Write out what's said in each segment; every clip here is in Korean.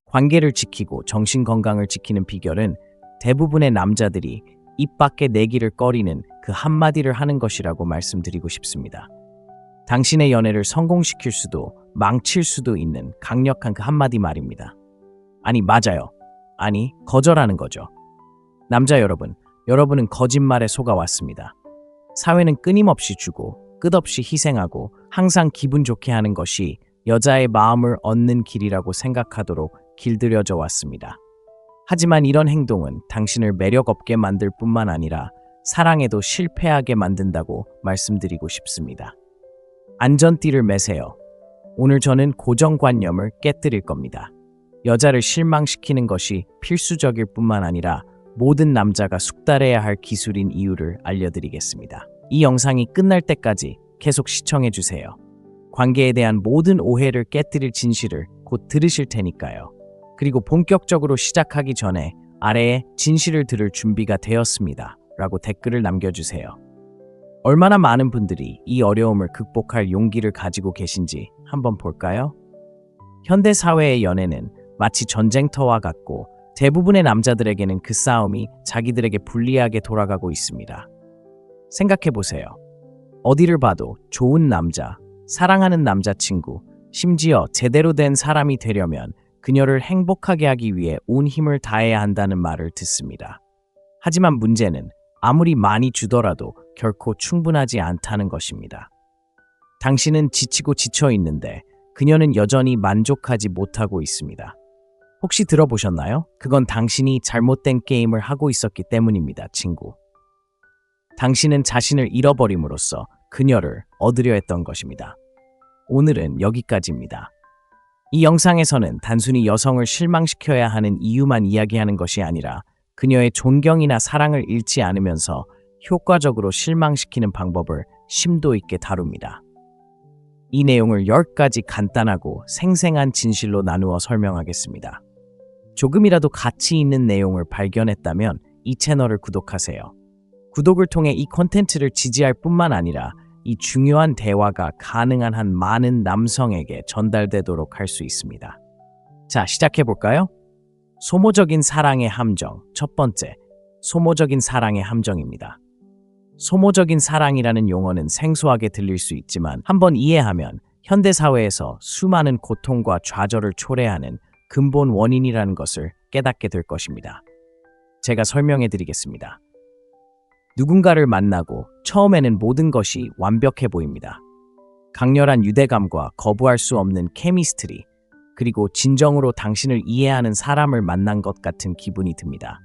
관계를 지키고 정신 건강을 지키는 비결은 대부분의 남자들이 입 밖에 내기를 꺼리는 그 한마디를 하는 것이라고 말씀드리고 싶습니다. 당신의 연애를 성공시킬 수도 망칠 수도 있는 강력한 그 한마디 말입니다. 아니, 맞아요. 아니, 거절하는 거죠. 남자 여러분, 여러분은 거짓말에 속아왔습니다. 사회는 끊임없이 주고 끝없이 희생하고 항상 기분 좋게 하는 것이 여자의 마음을 얻는 길이라고 생각하도록 길들여져 왔습니다. 하지만 이런 행동은 당신을 매력 없게 만들 뿐만 아니라 사랑에도 실패하게 만든다고 말씀드리고 싶습니다. 안전띠를 매세요. 오늘 저는 고정관념을 깨뜨릴 겁니다. 여자를 실망시키는 것이 필수적일 뿐만 아니라 모든 남자가 숙달해야 할 기술인 이유를 알려드리겠습니다. 이 영상이 끝날 때까지 계속 시청해주세요. 관계에 대한 모든 오해를 깨뜨릴 진실을 곧 들으실 테니까요. 그리고 본격적으로 시작하기 전에 아래에 진실을 들을 준비가 되었습니다 라고 댓글을 남겨주세요. 얼마나 많은 분들이 이 어려움을 극복할 용기를 가지고 계신지 한번 볼까요? 현대 사회의 연애는 마치 전쟁터와 같고 대부분의 남자들에게는 그 싸움이 자기들에게 불리하게 돌아가고 있습니다. 생각해보세요. 어디를 봐도 좋은 남자, 사랑하는 남자친구, 심지어 제대로 된 사람이 되려면 그녀를 행복하게 하기 위해 온 힘을 다해야 한다는 말을 듣습니다. 하지만 문제는 아무리 많이 주더라도 결코 충분하지 않다는 것입니다. 당신은 지치고 지쳐 있는데 그녀는 여전히 만족하지 못하고 있습니다. 혹시 들어보셨나요? 그건 당신이 잘못된 게임을 하고 있었기 때문입니다, 친구. 당신은 자신을 잃어버림으로써 그녀를 얻으려 했던 것입니다. 오늘은 여기까지입니다. 이 영상에서는 단순히 여성을 실망시켜야 하는 이유만 이야기하는 것이 아니라 그녀의 존경이나 사랑을 잃지 않으면서 효과적으로 실망시키는 방법을 심도 있게 다룹니다. 이 내용을 10가지 간단하고 생생한 진실로 나누어 설명하겠습니다. 조금이라도 가치 있는 내용을 발견했다면 이 채널을 구독하세요. 구독을 통해 이 콘텐츠를 지지할 뿐만 아니라 이 중요한 대화가 가능한 한 많은 남성에게 전달되도록 할 수 있습니다. 자, 시작해볼까요? 소모적인 사랑의 함정. 첫 번째, 소모적인 사랑의 함정입니다. 소모적인 사랑이라는 용어는 생소하게 들릴 수 있지만 한번 이해하면 현대사회에서 수많은 고통과 좌절을 초래하는 근본 원인이라는 것을 깨닫게 될 것입니다. 제가 설명해 드리겠습니다. 누군가를 만나고 처음에는 모든 것이 완벽해 보입니다. 강렬한 유대감과 거부할 수 없는 케미스트리, 그리고 진정으로 당신을 이해하는 사람을 만난 것 같은 기분이 듭니다.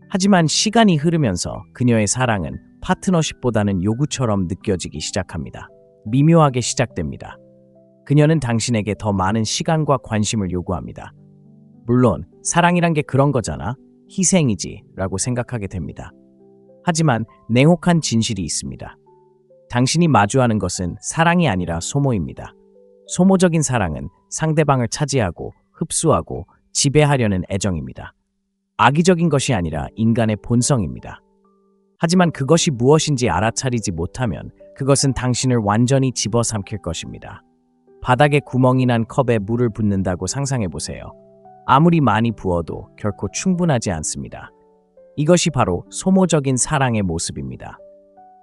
하지만 시간이 흐르면서 그녀의 사랑은 파트너십보다는 요구처럼 느껴지기 시작합니다. 미묘하게 시작됩니다. 그녀는 당신에게 더 많은 시간과 관심을 요구합니다. 물론 사랑이란 게 그런 거잖아, 희생이지 라고 생각하게 됩니다. 하지만 냉혹한 진실이 있습니다. 당신이 마주하는 것은 사랑이 아니라 소모입니다. 소모적인 사랑은 상대방을 차지하고 흡수하고 지배하려는 애정입니다. 악의적인 것이 아니라 인간의 본성입니다. 하지만 그것이 무엇인지 알아차리지 못하면 그것은 당신을 완전히 집어삼킬 것입니다. 바닥에 구멍이 난 컵에 물을 붓는다고 상상해보세요. 아무리 많이 부어도 결코 충분하지 않습니다. 이것이 바로 소모적인 사랑의 모습입니다.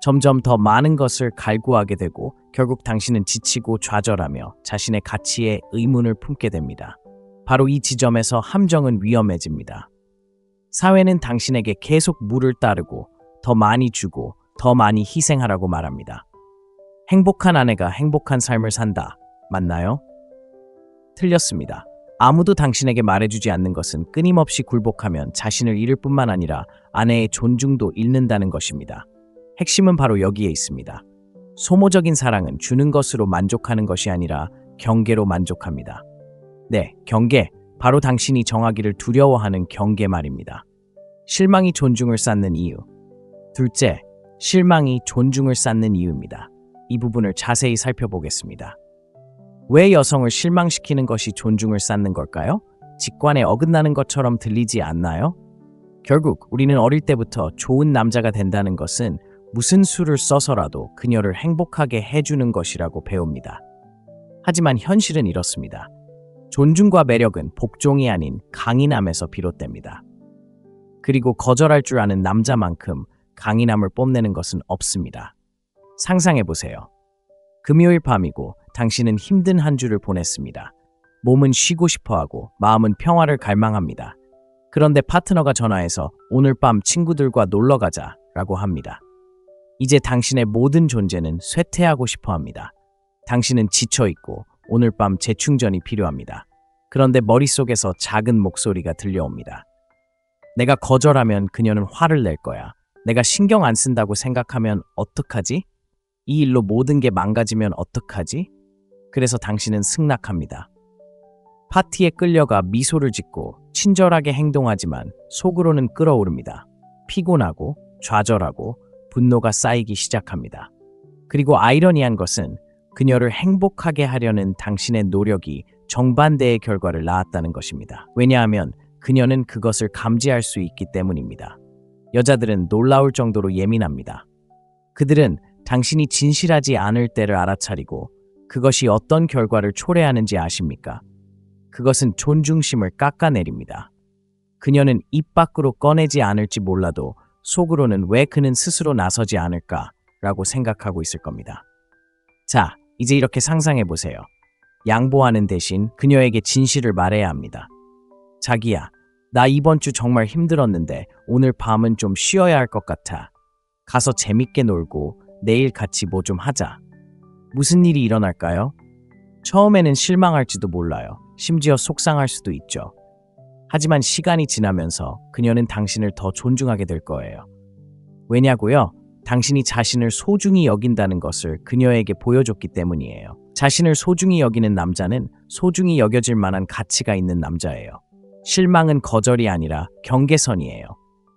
점점 더 많은 것을 갈구하게 되고 결국 당신은 지치고 좌절하며 자신의 가치에 의문을 품게 됩니다. 바로 이 지점에서 함정은 위험해집니다. 사회는 당신에게 계속 물을 따르고 더 많이 주고 더 많이 희생하라고 말합니다. 행복한 아내가 행복한 삶을 산다. 맞나요? 틀렸습니다. 아무도 당신에게 말해주지 않는 것은 끊임없이 굴복하면 자신을 잃을 뿐만 아니라 아내의 존중도 잃는다는 것입니다. 핵심은 바로 여기에 있습니다. 소모적인 사랑은 주는 것으로 만족하는 것이 아니라 경계로 만족합니다. 네, 경계. 바로 당신이 정하기를 두려워하는 경계 말입니다. 실망이 존중을 쌓는 이유. 둘째, 실망이 존중을 쌓는 이유입니다. 이 부분을 자세히 살펴보겠습니다. 왜 여성을 실망시키는 것이 존중을 쌓는 걸까요? 직관에 어긋나는 것처럼 들리지 않나요? 결국 우리는 어릴 때부터 좋은 남자가 된다는 것은 무슨 수를 써서라도 그녀를 행복하게 해주는 것이라고 배웁니다. 하지만 현실은 이렇습니다. 존중과 매력은 복종이 아닌 강인함에서 비롯됩니다. 그리고 거절할 줄 아는 남자만큼 강인함을 뽐내는 것은 없습니다. 상상해보세요. 금요일 밤이고 당신은 힘든 한 주를 보냈습니다. 몸은 쉬고 싶어하고 마음은 평화를 갈망합니다. 그런데 파트너가 전화해서 오늘 밤 친구들과 놀러 가자 라고 합니다. 이제 당신의 모든 존재는 쇠퇴하고 싶어 합니다. 당신은 지쳐있고 오늘 밤 재충전이 필요합니다. 그런데 머릿속에서 작은 목소리가 들려옵니다. 내가 거절하면 그녀는 화를 낼 거야. 내가 신경 안 쓴다고 생각하면 어떡하지? 이 일로 모든 게 망가지면 어떡하지? 그래서 당신은 승낙합니다. 파티에 끌려가 미소를 짓고 친절하게 행동하지만 속으로는 끓어오릅니다. 피곤하고 좌절하고 분노가 쌓이기 시작합니다. 그리고 아이러니한 것은 그녀를 행복하게 하려는 당신의 노력이 정반대의 결과를 낳았다는 것입니다. 왜냐하면 그녀는 그것을 감지할 수 있기 때문입니다. 여자들은 놀라울 정도로 예민합니다. 그들은 당신이 진실하지 않을 때를 알아차리고 그것이 어떤 결과를 초래하는지 아십니까? 그것은 존중심을 깎아내립니다. 그녀는 입 밖으로 꺼내지 않을지 몰라도 속으로는 왜 그는 스스로 나서지 않을까라고 생각하고 있을 겁니다. 자, 이제 이렇게 상상해 보세요. 양보하는 대신 그녀에게 진실을 말해야 합니다. 자기야, 나 이번 주 정말 힘들었는데 오늘 밤은 좀 쉬어야 할 것 같아. 가서 재밌게 놀고 내일 같이 뭐 좀 하자. 무슨 일이 일어날까요? 처음에는 실망할지도 몰라요. 심지어 속상할 수도 있죠. 하지만 시간이 지나면서 그녀는 당신을 더 존중하게 될 거예요. 왜냐고요? 당신이 자신을 소중히 여긴다는 것을 그녀에게 보여줬기 때문이에요. 자신을 소중히 여기는 남자는 소중히 여겨질 만한 가치가 있는 남자예요. 실망은 거절이 아니라 경계선이에요.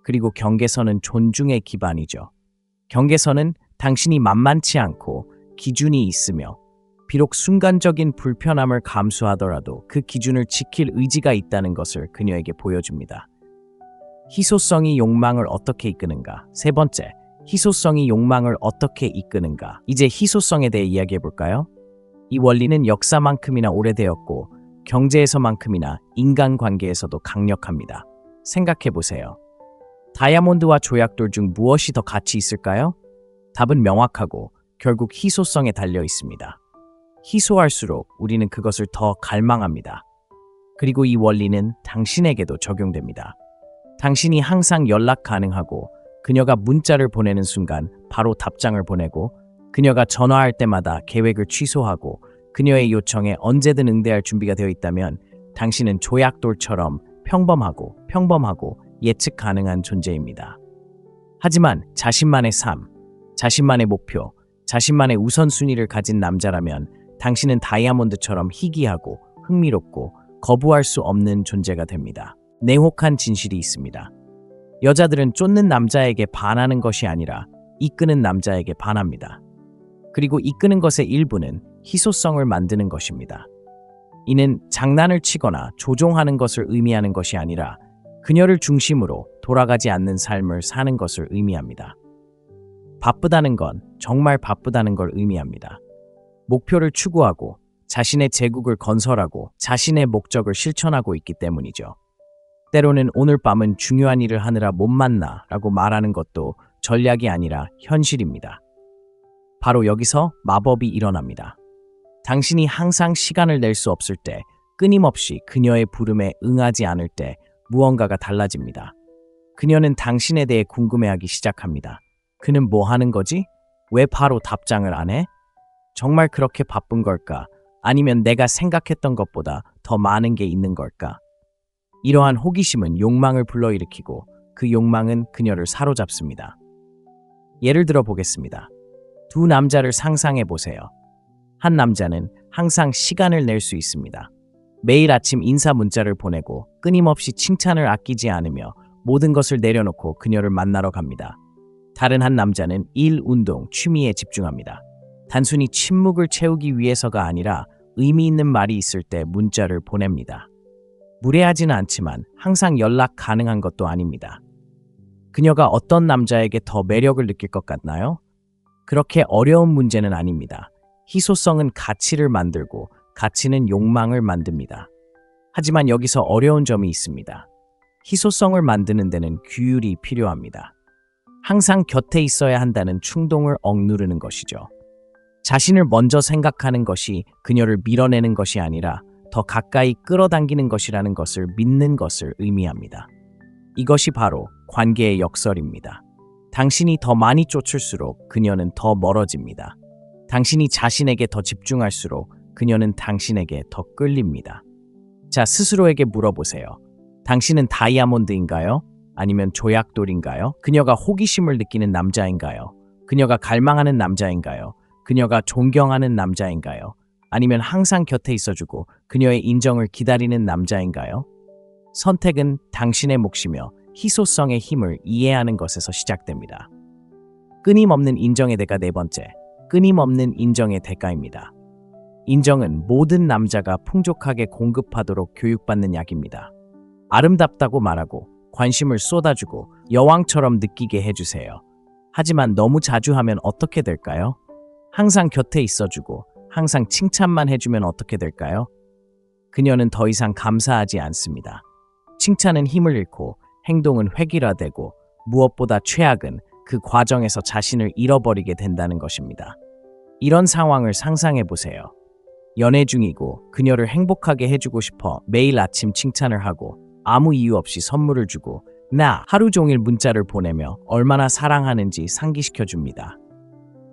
그리고 경계선은 존중의 기반이죠. 경계선은 당신이 만만치 않고 기준이 있으며 비록 순간적인 불편함을 감수하더라도 그 기준을 지킬 의지가 있다는 것을 그녀에게 보여줍니다. 희소성이 욕망을 어떻게 이끄는가? 세 번째, 희소성이 욕망을 어떻게 이끄는가? 이제 희소성에 대해 이야기해 볼까요? 이 원리는 역사만큼이나 오래되었고 경제에서만큼이나 인간관계에서도 강력합니다. 생각해 보세요. 다이아몬드와 조약돌 중 무엇이 더 가치 있을까요? 답은 명확하고 결국 희소성에 달려 있습니다. 희소할수록 우리는 그것을 더 갈망합니다. 그리고 이 원리는 당신에게도 적용됩니다. 당신이 항상 연락 가능하고 그녀가 문자를 보내는 순간 바로 답장을 보내고 그녀가 전화할 때마다 계획을 취소하고 그녀의 요청에 언제든 응대할 준비가 되어 있다면 당신은 조약돌처럼 평범하고 예측 가능한 존재입니다. 하지만 자신만의 삶, 자신만의 목표, 자신만의 우선순위를 가진 남자라면 당신은 다이아몬드처럼 희귀하고 흥미롭고 거부할 수 없는 존재가 됩니다. 냉혹한 진실이 있습니다. 여자들은 쫓는 남자에게 반하는 것이 아니라 이끄는 남자에게 반합니다. 그리고 이끄는 것의 일부는 희소성을 만드는 것입니다. 이는 장난을 치거나 조종하는 것을 의미하는 것이 아니라 그녀를 중심으로 돌아가지 않는 삶을 사는 것을 의미합니다. 바쁘다는 건 정말 바쁘다는 걸 의미합니다. 목표를 추구하고 자신의 제국을 건설하고 자신의 목적을 실천하고 있기 때문이죠. 때로는 오늘 밤은 중요한 일을 하느라 못 만나 라고 말하는 것도 전략이 아니라 현실입니다. 바로 여기서 마법이 일어납니다. 당신이 항상 시간을 낼 수 없을 때, 끊임없이 그녀의 부름에 응하지 않을 때 무언가가 달라집니다. 그녀는 당신에 대해 궁금해하기 시작합니다. 그는 뭐 하는 거지? 왜 바로 답장을 안 해? 정말 그렇게 바쁜 걸까? 아니면 내가 생각했던 것보다 더 많은 게 있는 걸까? 이러한 호기심은 욕망을 불러일으키고 그 욕망은 그녀를 사로잡습니다. 예를 들어 보겠습니다. 두 남자를 상상해 보세요. 한 남자는 항상 시간을 낼 수 있습니다. 매일 아침 인사 문자를 보내고 끊임없이 칭찬을 아끼지 않으며 모든 것을 내려놓고 그녀를 만나러 갑니다. 다른 한 남자는 일, 운동, 취미에 집중합니다. 단순히 침묵을 채우기 위해서가 아니라 의미 있는 말이 있을 때 문자를 보냅니다. 무례하지는 않지만 항상 연락 가능한 것도 아닙니다. 그녀가 어떤 남자에게 더 매력을 느낄 것 같나요? 그렇게 어려운 문제는 아닙니다. 희소성은 가치를 만들고 가치는 욕망을 만듭니다. 하지만 여기서 어려운 점이 있습니다. 희소성을 만드는 데는 규율이 필요합니다. 항상 곁에 있어야 한다는 충동을 억누르는 것이죠. 자신을 먼저 생각하는 것이 그녀를 밀어내는 것이 아니라 더 가까이 끌어당기는 것이라는 것을 믿는 것을 의미합니다. 이것이 바로 관계의 역설입니다. 당신이 더 많이 쫓을수록 그녀는 더 멀어집니다. 당신이 자신에게 더 집중할수록 그녀는 당신에게 더 끌립니다. 자, 스스로에게 물어보세요. 당신은 다이아몬드인가요? 아니면 조약돌인가요? 그녀가 호기심을 느끼는 남자인가요? 그녀가 갈망하는 남자인가요? 그녀가 존경하는 남자인가요? 아니면 항상 곁에 있어주고 그녀의 인정을 기다리는 남자인가요? 선택은 당신의 몫이며 희소성의 힘을 이해하는 것에서 시작됩니다. 끊임없는 인정의 대가 네 번째, 끊임없는 인정의 대가입니다. 인정은 모든 남자가 풍족하게 공급하도록 교육받는 약입니다. 아름답다고 말하고 관심을 쏟아주고 여왕처럼 느끼게 해주세요. 하지만 너무 자주 하면 어떻게 될까요? 항상 곁에 있어주고 항상 칭찬만 해주면 어떻게 될까요? 그녀는 더 이상 감사하지 않습니다. 칭찬은 힘을 잃고 행동은 획일화되고 무엇보다 최악은 그 과정에서 자신을 잃어버리게 된다는 것입니다. 이런 상황을 상상해 보세요. 연애 중이고 그녀를 행복하게 해주고 싶어 매일 아침 칭찬을 하고 아무 이유 없이 선물을 주고 하루 종일 문자를 보내며 얼마나 사랑하는지 상기시켜 줍니다.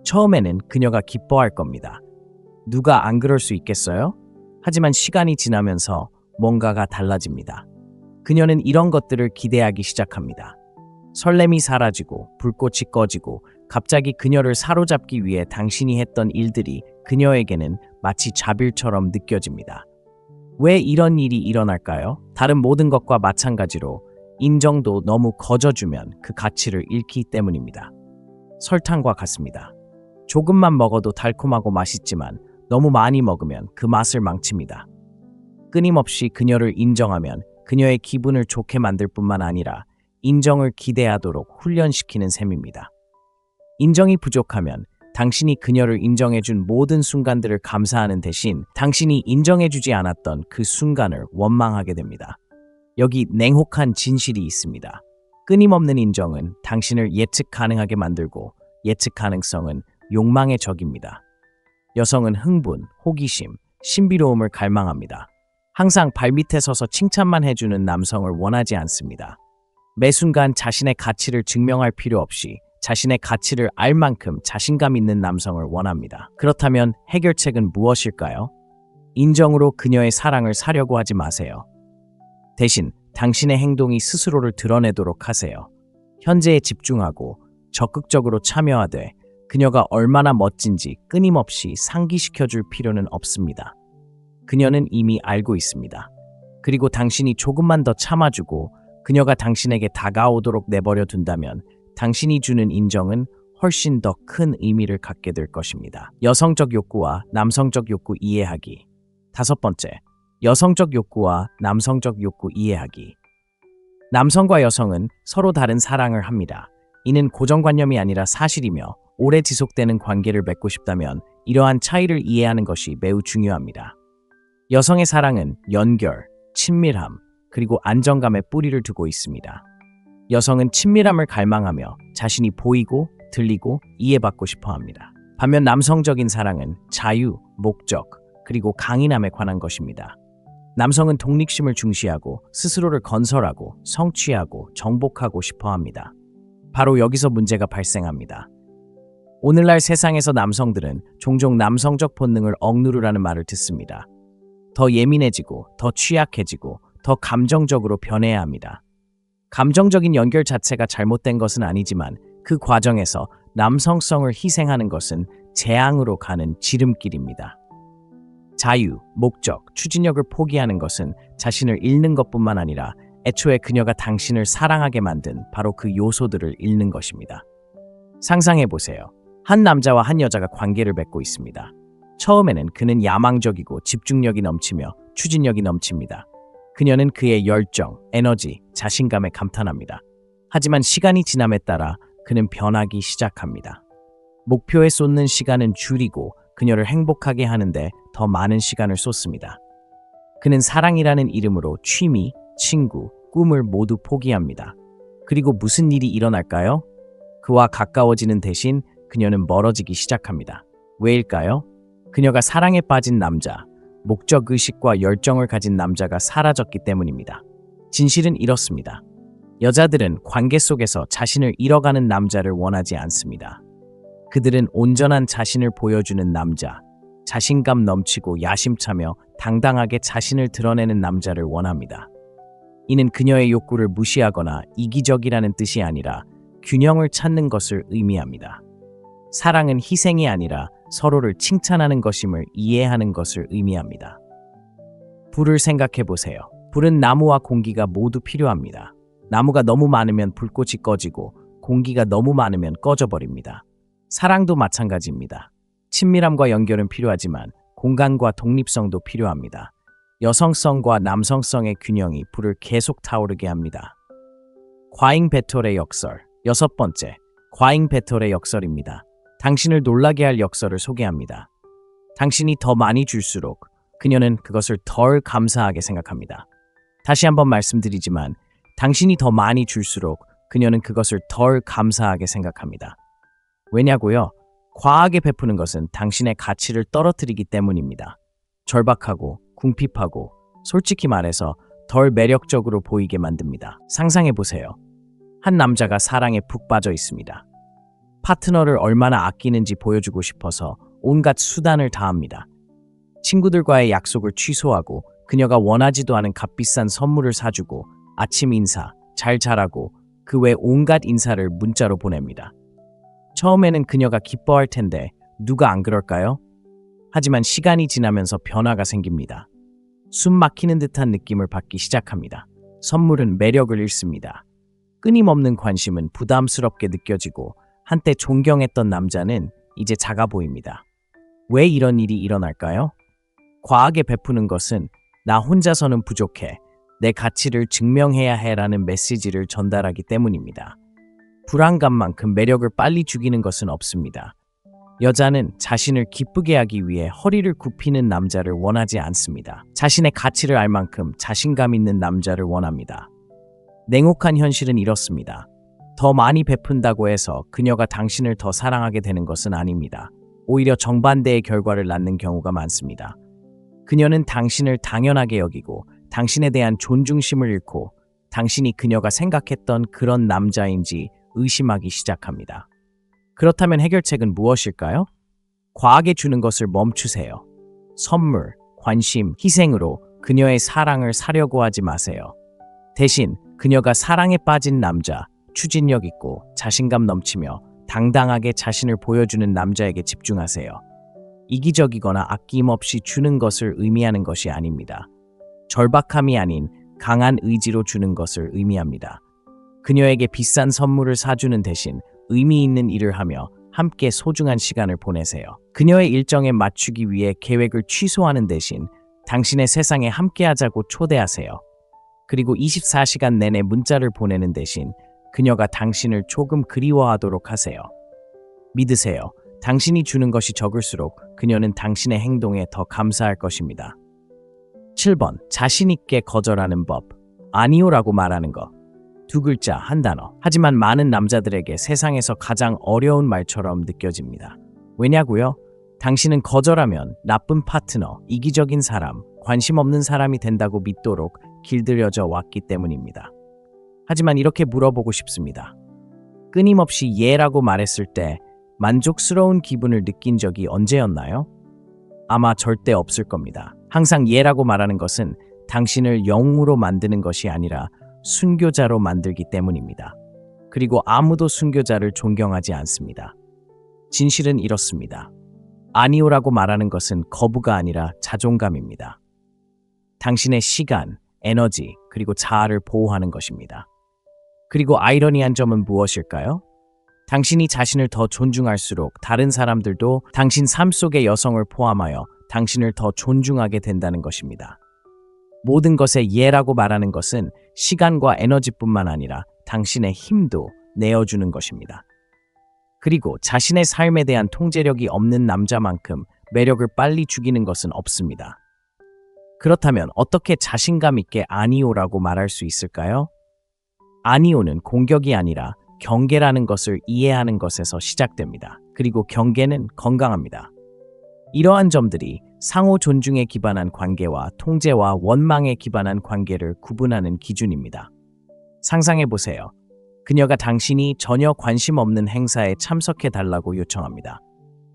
처음에는 그녀가 기뻐할 겁니다. 누가 안 그럴 수 있겠어요? 하지만 시간이 지나면서 뭔가가 달라집니다. 그녀는 이런 것들을 기대하기 시작합니다. 설렘이 사라지고 불꽃이 꺼지고 갑자기 그녀를 사로잡기 위해 당신이 했던 일들이 그녀에게는 마치 자빌처럼 느껴집니다. 왜 이런 일이 일어날까요? 다른 모든 것과 마찬가지로 인정도 너무 거저주면 그 가치를 잃기 때문입니다. 설탕과 같습니다. 조금만 먹어도 달콤하고 맛있지만 너무 많이 먹으면 그 맛을 망칩니다. 끊임없이 그녀를 인정하면 그녀의 기분을 좋게 만들 뿐만 아니라 인정을 기대하도록 훈련시키는 셈입니다. 인정이 부족하면 당신이 그녀를 인정해준 모든 순간들을 감사하는 대신 당신이 인정해주지 않았던 그 순간을 원망하게 됩니다. 여기 냉혹한 진실이 있습니다. 끊임없는 인정은 당신을 예측 가능하게 만들고 예측 가능성은 욕망의 적입니다. 여성은 흥분, 호기심, 신비로움을 갈망합니다. 항상 발밑에 서서 칭찬만 해주는 남성을 원하지 않습니다. 매 순간 자신의 가치를 증명할 필요 없이 자신의 가치를 알 만큼 자신감 있는 남성을 원합니다. 그렇다면 해결책은 무엇일까요? 인정으로 그녀의 사랑을 사려고 하지 마세요. 대신 당신의 행동이 스스로를 드러내도록 하세요. 현재에 집중하고 적극적으로 참여하되 그녀가 얼마나 멋진지 끊임없이 상기시켜줄 필요는 없습니다. 그녀는 이미 알고 있습니다. 그리고 당신이 조금만 더 참아주고 그녀가 당신에게 다가오도록 내버려 둔다면 당신이 주는 인정은 훨씬 더 큰 의미를 갖게 될 것입니다. 여성적 욕구와 남성적 욕구 이해하기. 다섯 번째, 여성적 욕구와 남성적 욕구 이해하기. 남성과 여성은 서로 다른 사랑을 합니다. 이는 고정관념이 아니라 사실이며 오래 지속되는 관계를 맺고 싶다면 이러한 차이를 이해하는 것이 매우 중요합니다. 여성의 사랑은 연결, 친밀함, 그리고 안정감에 뿌리를 두고 있습니다. 여성은 친밀함을 갈망하며 자신이 보이고 들리고 이해받고 싶어 합니다. 반면 남성적인 사랑은 자유, 목적, 그리고 강인함에 관한 것입니다. 남성은 독립심을 중시하고 스스로를 건설하고 성취하고 정복하고 싶어 합니다. 바로 여기서 문제가 발생합니다. 오늘날 세상에서 남성들은 종종 남성적 본능을 억누르라는 말을 듣습니다. 더 예민해지고, 더 취약해지고, 더 감정적으로 변해야 합니다. 감정적인 연결 자체가 잘못된 것은 아니지만 그 과정에서 남성성을 희생하는 것은 재앙으로 가는 지름길입니다. 자유, 목적, 추진력을 포기하는 것은 자신을 잃는 것뿐만 아니라 애초에 그녀가 당신을 사랑하게 만든 바로 그 요소들을 잃는 것입니다. 상상해보세요. 한 남자와 한 여자가 관계를 맺고 있습니다. 처음에는 그는 야망적이고 집중력이 넘치며 추진력이 넘칩니다. 그녀는 그의 열정, 에너지, 자신감에 감탄합니다. 하지만 시간이 지남에 따라 그는 변하기 시작합니다. 목표에 쏟는 시간은 줄이고 그녀를 행복하게 하는데 더 많은 시간을 쏟습니다. 그는 사랑이라는 이름으로 취미, 친구, 꿈을 모두 포기합니다. 그리고 무슨 일이 일어날까요? 그와 가까워지는 대신 그녀는 멀어지기 시작합니다. 왜일까요? 그녀가 사랑에 빠진 남자, 목적의식과 열정을 가진 남자가 사라졌기 때문입니다. 진실은 이렇습니다. 여자들은 관계 속에서 자신을 잃어가는 남자를 원하지 않습니다. 그들은 온전한 자신을 보여주는 남자, 자신감 넘치고 야심차며 당당하게 자신을 드러내는 남자를 원합니다. 이는 그녀의 욕구를 무시하거나 이기적이라는 뜻이 아니라 균형을 찾는 것을 의미합니다. 사랑은 희생이 아니라 서로를 칭찬하는 것임을 이해하는 것을 의미합니다. 불을 생각해 보세요. 불은 나무와 공기가 모두 필요합니다. 나무가 너무 많으면 불꽃이 꺼지고 공기가 너무 많으면 꺼져버립니다. 사랑도 마찬가지입니다. 친밀함과 연결은 필요하지만 공간과 독립성도 필요합니다. 여성성과 남성성의 균형이 불을 계속 타오르게 합니다. 과잉 배틀의 역설. 6번째, 과잉 배틀의 역설입니다. 당신을 놀라게 할 역설을 소개합니다. 당신이 더 많이 줄수록 그녀는 그것을 덜 감사하게 생각합니다. 다시 한번 말씀드리지만 당신이 더 많이 줄수록 그녀는 그것을 덜 감사하게 생각합니다. 왜냐고요? 과하게 베푸는 것은 당신의 가치를 떨어뜨리기 때문입니다. 절박하고 궁핍하고 솔직히 말해서 덜 매력적으로 보이게 만듭니다. 상상해보세요. 한 남자가 사랑에 푹 빠져 있습니다. 파트너를 얼마나 아끼는지 보여주고 싶어서 온갖 수단을 다합니다. 친구들과의 약속을 취소하고 그녀가 원하지도 않은 값비싼 선물을 사주고 아침 인사, 잘 자라고 그 외 온갖 인사를 문자로 보냅니다. 처음에는 그녀가 기뻐할 텐데 누가 안 그럴까요? 하지만 시간이 지나면서 변화가 생깁니다. 숨 막히는 듯한 느낌을 받기 시작합니다. 선물은 매력을 잃습니다. 끊임없는 관심은 부담스럽게 느껴지고 한때 존경했던 남자는 이제 작아 보입니다. 왜 이런 일이 일어날까요? 과하게 베푸는 것은 나 혼자서는 부족해, 내 가치를 증명해야 해라는 메시지를 전달하기 때문입니다. 불안감만큼 매력을 빨리 죽이는 것은 없습니다. 여자는 자신을 기쁘게 하기 위해 허리를 굽히는 남자를 원하지 않습니다. 자신의 가치를 알 만큼 자신감 있는 남자를 원합니다. 냉혹한 현실은 이렇습니다. 더 많이 베푼다고 해서 그녀가 당신을 더 사랑하게 되는 것은 아닙니다. 오히려 정반대의 결과를 낳는 경우가 많습니다. 그녀는 당신을 당연하게 여기고 당신에 대한 존중심을 잃고 당신이 그녀가 생각했던 그런 남자인지 의심하기 시작합니다. 그렇다면 해결책은 무엇일까요? 과하게 주는 것을 멈추세요. 선물, 관심, 희생으로 그녀의 사랑을 사려고 하지 마세요. 대신 그녀가 사랑에 빠진 남자, 추진력 있고 자신감 넘치며 당당하게 자신을 보여주는 남자에게 집중하세요. 이기적이거나 아낌없이 주는 것을 의미하는 것이 아닙니다. 절박함이 아닌 강한 의지로 주는 것을 의미합니다. 그녀에게 비싼 선물을 사주는 대신 의미 있는 일을 하며 함께 소중한 시간을 보내세요. 그녀의 일정에 맞추기 위해 계획을 취소하는 대신 당신의 세상에 함께하자고 초대하세요. 그리고 24시간 내내 문자를 보내는 대신 그녀가 당신을 조금 그리워하도록 하세요. 믿으세요. 당신이 주는 것이 적을수록 그녀는 당신의 행동에 더 감사할 것입니다. 7번, 자신 있게 거절하는 법. 아니요라고 말하는 것. 2글자, 한 단어. 하지만 많은 남자들에게 세상에서 가장 어려운 말처럼 느껴집니다. 왜냐고요? 당신은 거절하면 나쁜 파트너, 이기적인 사람, 관심 없는 사람이 된다고 믿도록 길들여져 왔기 때문입니다. 하지만 이렇게 물어보고 싶습니다. 끊임없이 예라고 말했을 때 만족스러운 기분을 느낀 적이 언제였나요? 아마 절대 없을 겁니다. 항상 예라고 말하는 것은 당신을 영웅으로 만드는 것이 아니라 순교자로 만들기 때문입니다. 그리고 아무도 순교자를 존경하지 않습니다. 진실은 이렇습니다. 아니오라고 말하는 것은 거부가 아니라 자존감입니다. 당신의 시간, 에너지, 그리고 자아를 보호하는 것입니다. 그리고 아이러니한 점은 무엇일까요? 당신이 자신을 더 존중할수록 다른 사람들도 당신 삶 속의 여성을 포함하여 당신을 더 존중하게 된다는 것입니다. 모든 것에 예라고 말하는 것은 시간과 에너지뿐만 아니라 당신의 힘도 내어주는 것입니다. 그리고 자신의 삶에 대한 통제력이 없는 남자만큼 매력을 빨리 죽이는 것은 없습니다. 그렇다면 어떻게 자신감 있게 아니오라고 말할 수 있을까요? 아니오는 공격이 아니라 경계라는 것을 이해하는 것에서 시작됩니다. 그리고 경계는 건강합니다. 이러한 점들이 상호 존중에 기반한 관계와 통제와 원망에 기반한 관계를 구분하는 기준입니다. 상상해 보세요. 그녀가 당신이 전혀 관심 없는 행사에 참석해 달라고 요청합니다.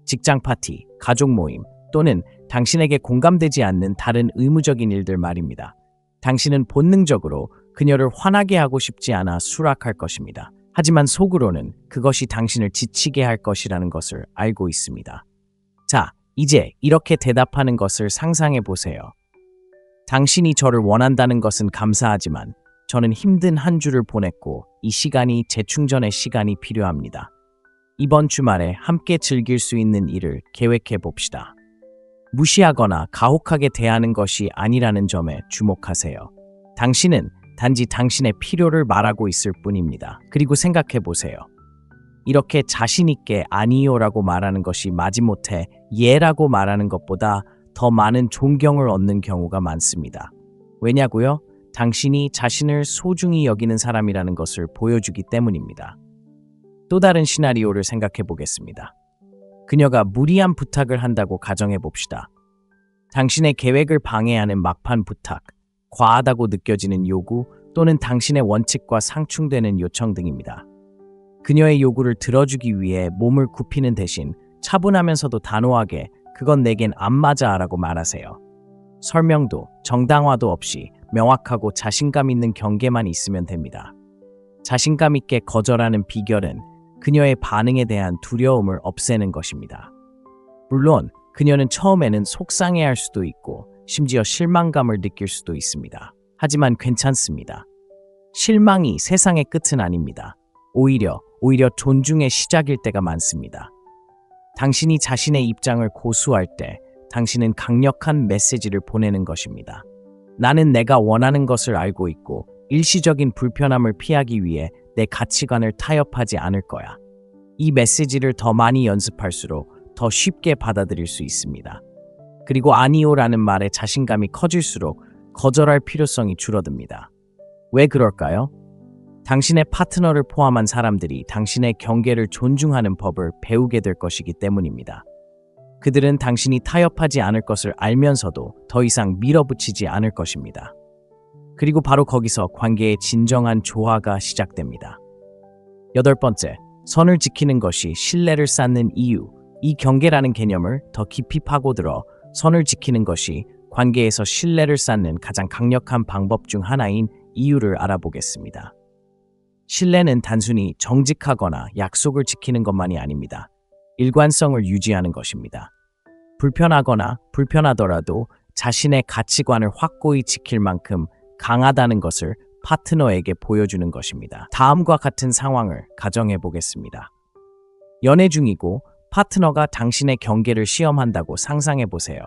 직장 파티, 가족 모임, 또는 당신에게 공감되지 않는 다른 의무적인 일들 말입니다. 당신은 본능적으로 그녀를 화나게 하고 싶지 않아 수락할 것입니다. 하지만 속으로는 그것이 당신을 지치게 할 것이라는 것을 알고 있습니다. 자, 이제 이렇게 대답하는 것을 상상해 보세요. 당신이 저를 원한다는 것은 감사하지만 저는 힘든 한 주를 보냈고 이 시간이 재충전의 시간이 필요합니다. 이번 주말에 함께 즐길 수 있는 일을 계획해 봅시다. 무시하거나 가혹하게 대하는 것이 아니라는 점에 주목하세요. 당신은 단지 당신의 필요를 말하고 있을 뿐입니다. 그리고 생각해 보세요. 이렇게 자신 있게 아니요라고 말하는 것이 마지못해 예라고 말하는 것보다 더 많은 존경을 얻는 경우가 많습니다. 왜냐고요? 당신이 자신을 소중히 여기는 사람이라는 것을 보여주기 때문입니다. 또 다른 시나리오를 생각해 보겠습니다. 그녀가 무리한 부탁을 한다고 가정해 봅시다. 당신의 계획을 방해하는 막판 부탁, 과하다고 느껴지는 요구 또는 당신의 원칙과 상충되는 요청 등입니다. 그녀의 요구를 들어주기 위해 몸을 굽히는 대신 차분하면서도 단호하게 그건 내겐 안 맞아 라고 말하세요. 설명도 정당화도 없이 명확하고 자신감 있는 경계만 있으면 됩니다. 자신감 있게 거절하는 비결은 그녀의 반응에 대한 두려움을 없애는 것입니다. 물론 그녀는 처음에는 속상해할 수도 있고 심지어 실망감을 느낄 수도 있습니다. 하지만 괜찮습니다. 실망이 세상의 끝은 아닙니다. 오히려 존중의 시작일 때가 많습니다. 당신이 자신의 입장을 고수할 때 당신은 강력한 메시지를 보내는 것입니다. 나는 내가 원하는 것을 알고 있고 일시적인 불편함을 피하기 위해 내 가치관을 타협하지 않을 거야. 이 메시지를 더 많이 연습할수록 더 쉽게 받아들일 수 있습니다. 그리고 아니요라는 말에 자신감이 커질수록 거절할 필요성이 줄어듭니다. 왜 그럴까요? 당신의 파트너를 포함한 사람들이 당신의 경계를 존중하는 법을 배우게 될 것이기 때문입니다. 그들은 당신이 타협하지 않을 것을 알면서도 더 이상 밀어붙이지 않을 것입니다. 그리고 바로 거기서 관계의 진정한 조화가 시작됩니다. 8번째, 선을 지키는 것이 신뢰를 쌓는 이유. 이 경계라는 개념을 더 깊이 파고들어 선을 지키는 것이 관계에서 신뢰를 쌓는 가장 강력한 방법 중 하나인 이유를 알아보겠습니다. 신뢰는 단순히 정직하거나 약속을 지키는 것만이 아닙니다. 일관성을 유지하는 것입니다. 불편하거나 불편하더라도 자신의 가치관을 확고히 지킬 만큼 강하다는 것을 파트너에게 보여주는 것입니다. 다음과 같은 상황을 가정해 보겠습니다. 연애 중이고 파트너가 당신의 경계를 시험한다고 상상해 보세요.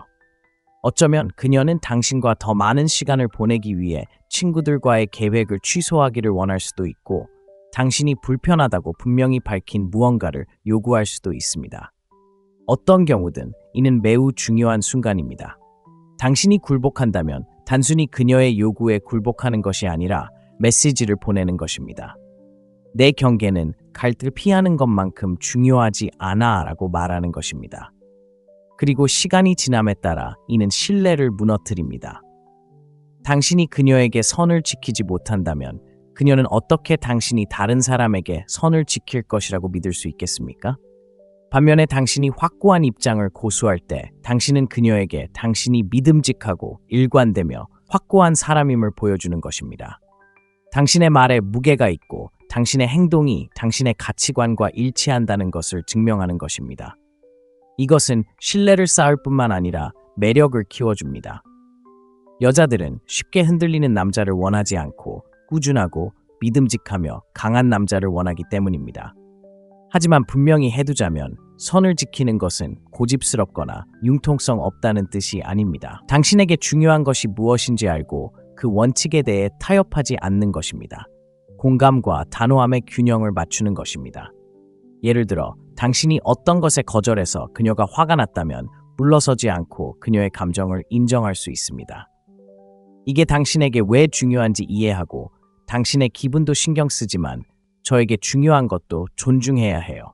어쩌면 그녀는 당신과 더 많은 시간을 보내기 위해 친구들과의 계획을 취소하기를 원할 수도 있고, 당신이 불편하다고 분명히 밝힌 무언가를 요구할 수도 있습니다. 어떤 경우든 이는 매우 중요한 순간입니다. 당신이 굴복한다면 단순히 그녀의 요구에 굴복하는 것이 아니라 메시지를 보내는 것입니다. 내 경계는 갈등을 피하는 것만큼 중요하지 않아 라고 말하는 것입니다. 그리고 시간이 지남에 따라 이는 신뢰를 무너뜨립니다. 당신이 그녀에게 선을 지키지 못한다면 그녀는 어떻게 당신이 다른 사람에게 선을 지킬 것이라고 믿을 수 있겠습니까? 반면에 당신이 확고한 입장을 고수할 때 당신은 그녀에게 당신이 믿음직하고 일관되며 확고한 사람임을 보여주는 것입니다. 당신의 말에 무게가 있고 당신의 행동이 당신의 가치관과 일치한다는 것을 증명하는 것입니다. 이것은 신뢰를 쌓을 뿐만 아니라 매력을 키워줍니다. 여자들은 쉽게 흔들리는 남자를 원하지 않고 꾸준하고 믿음직하며 강한 남자를 원하기 때문입니다. 하지만 분명히 해두자면 선을 지키는 것은 고집스럽거나 융통성 없다는 뜻이 아닙니다. 당신에게 중요한 것이 무엇인지 알고 그 원칙에 대해 타협하지 않는 것입니다. 공감과 단호함의 균형을 맞추는 것입니다. 예를 들어 당신이 어떤 것에 거절해서 그녀가 화가 났다면 물러서지 않고 그녀의 감정을 인정할 수 있습니다. 이게 당신에게 왜 중요한지 이해하고 당신의 기분도 신경 쓰지만 저에게 중요한 것도 존중해야 해요.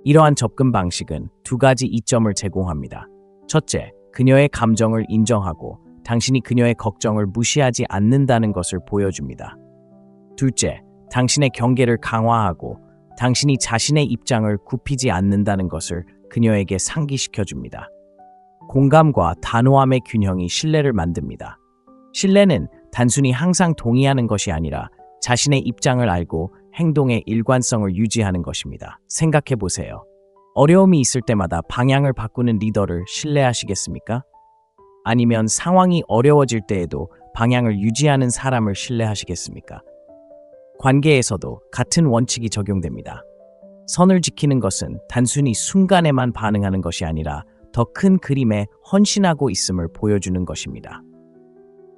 이러한 접근 방식은 두 가지 이점을 제공합니다. 첫째, 그녀의 감정을 인정하고 당신이 그녀의 걱정을 무시하지 않는다는 것을 보여줍니다. 둘째, 당신의 경계를 강화하고 당신이 자신의 입장을 굽히지 않는다는 것을 그녀에게 상기시켜줍니다. 공감과 단호함의 균형이 신뢰를 만듭니다. 신뢰는 단순히 항상 동의하는 것이 아니라 자신의 입장을 알고 행동의 일관성을 유지하는 것입니다. 생각해 보세요. 어려움이 있을 때마다 방향을 바꾸는 리더를 신뢰하시겠습니까? 아니면 상황이 어려워질 때에도 방향을 유지하는 사람을 신뢰하시겠습니까? 관계에서도 같은 원칙이 적용됩니다. 선을 지키는 것은 단순히 순간에만 반응하는 것이 아니라 더 큰 그림에 헌신하고 있음을 보여주는 것입니다.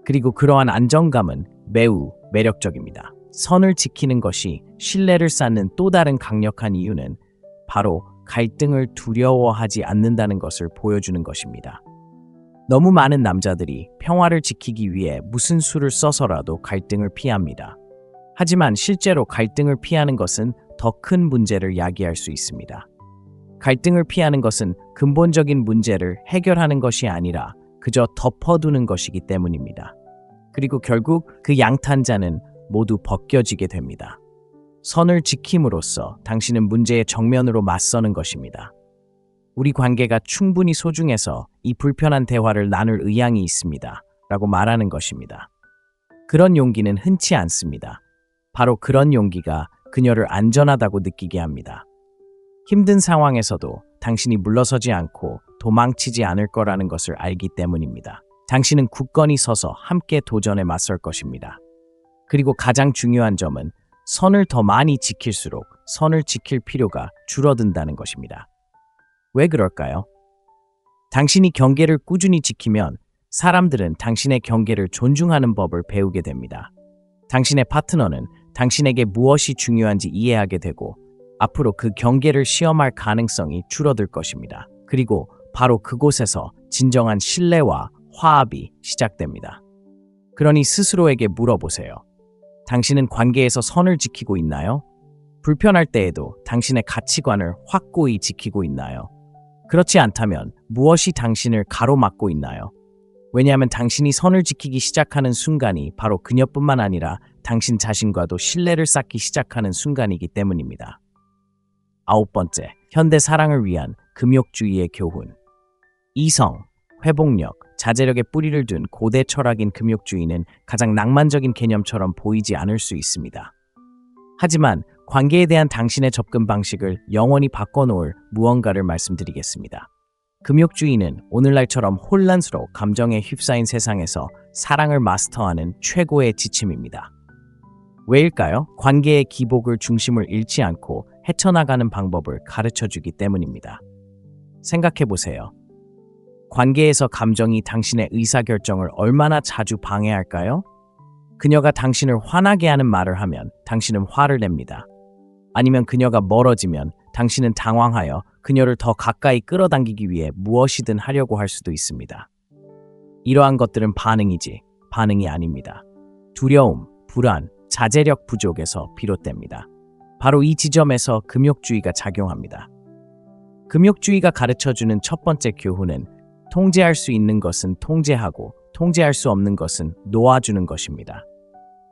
그리고 그러한 안정감은 매우 매력적입니다. 선을 지키는 것이 신뢰를 쌓는 또 다른 강력한 이유는 바로 갈등을 두려워하지 않는다는 것을 보여주는 것입니다. 너무 많은 남자들이 평화를 지키기 위해 무슨 수를 써서라도 갈등을 피합니다. 하지만 실제로 갈등을 피하는 것은 더 큰 문제를 야기할 수 있습니다. 갈등을 피하는 것은 근본적인 문제를 해결하는 것이 아니라 그저 덮어두는 것이기 때문입니다. 그리고 결국 그 양탄자는 모두 벗겨지게 됩니다. 선을 지킴으로써 당신은 문제의 정면으로 맞서는 것입니다. 우리 관계가 충분히 소중해서 이 불편한 대화를 나눌 의향이 있습니다. 라고 말하는 것입니다. 그런 용기는 흔치 않습니다. 바로 그런 용기가 그녀를 안전하다고 느끼게 합니다. 힘든 상황에서도 당신이 물러서지 않고 도망치지 않을 거라는 것을 알기 때문입니다. 당신은 굳건히 서서 함께 도전에 맞설 것입니다. 그리고 가장 중요한 점은 선을 더 많이 지킬수록 선을 지킬 필요가 줄어든다는 것입니다. 왜 그럴까요? 당신이 경계를 꾸준히 지키면 사람들은 당신의 경계를 존중하는 법을 배우게 됩니다. 당신의 파트너는 당신에게 무엇이 중요한지 이해하게 되고 앞으로 그 경계를 시험할 가능성이 줄어들 것입니다. 그리고 바로 그곳에서 진정한 신뢰와 화합이 시작됩니다. 그러니 스스로에게 물어보세요. 당신은 관계에서 선을 지키고 있나요? 불편할 때에도 당신의 가치관을 확고히 지키고 있나요? 그렇지 않다면 무엇이 당신을 가로막고 있나요? 왜냐하면 당신이 선을 지키기 시작하는 순간이 바로 그녀뿐만 아니라 당신 자신과도 신뢰를 쌓기 시작하는 순간이기 때문입니다. 9번째, 현대 사랑을 위한 금욕주의의 교훈. 이성, 회복력, 자제력에 뿌리를 둔 고대 철학인 금욕주의는 가장 낭만적인 개념처럼 보이지 않을 수 있습니다. 하지만 관계에 대한 당신의 접근 방식을 영원히 바꿔놓을 무언가를 말씀드리겠습니다. 금욕주의는 오늘날처럼 혼란스러워 감정에 휩싸인 세상에서 사랑을 마스터하는 최고의 지침입니다. 왜일까요? 관계의 기복을 중심을 잃지 않고 헤쳐나가는 방법을 가르쳐주기 때문입니다. 생각해보세요. 관계에서 감정이 당신의 의사결정을 얼마나 자주 방해할까요? 그녀가 당신을 화나게 하는 말을 하면 당신은 화를 냅니다. 아니면 그녀가 멀어지면 당신은 당황하여 그녀를 더 가까이 끌어당기기 위해 무엇이든 하려고 할 수도 있습니다. 이러한 것들은 반응이지 반응이 아닙니다. 두려움, 불안, 자제력 부족에서 비롯됩니다. 바로 이 지점에서 금욕주의가 작용합니다. 금욕주의가 가르쳐주는 첫 번째 교훈은 통제할 수 있는 것은 통제하고 통제할 수 없는 것은 놓아주는 것입니다.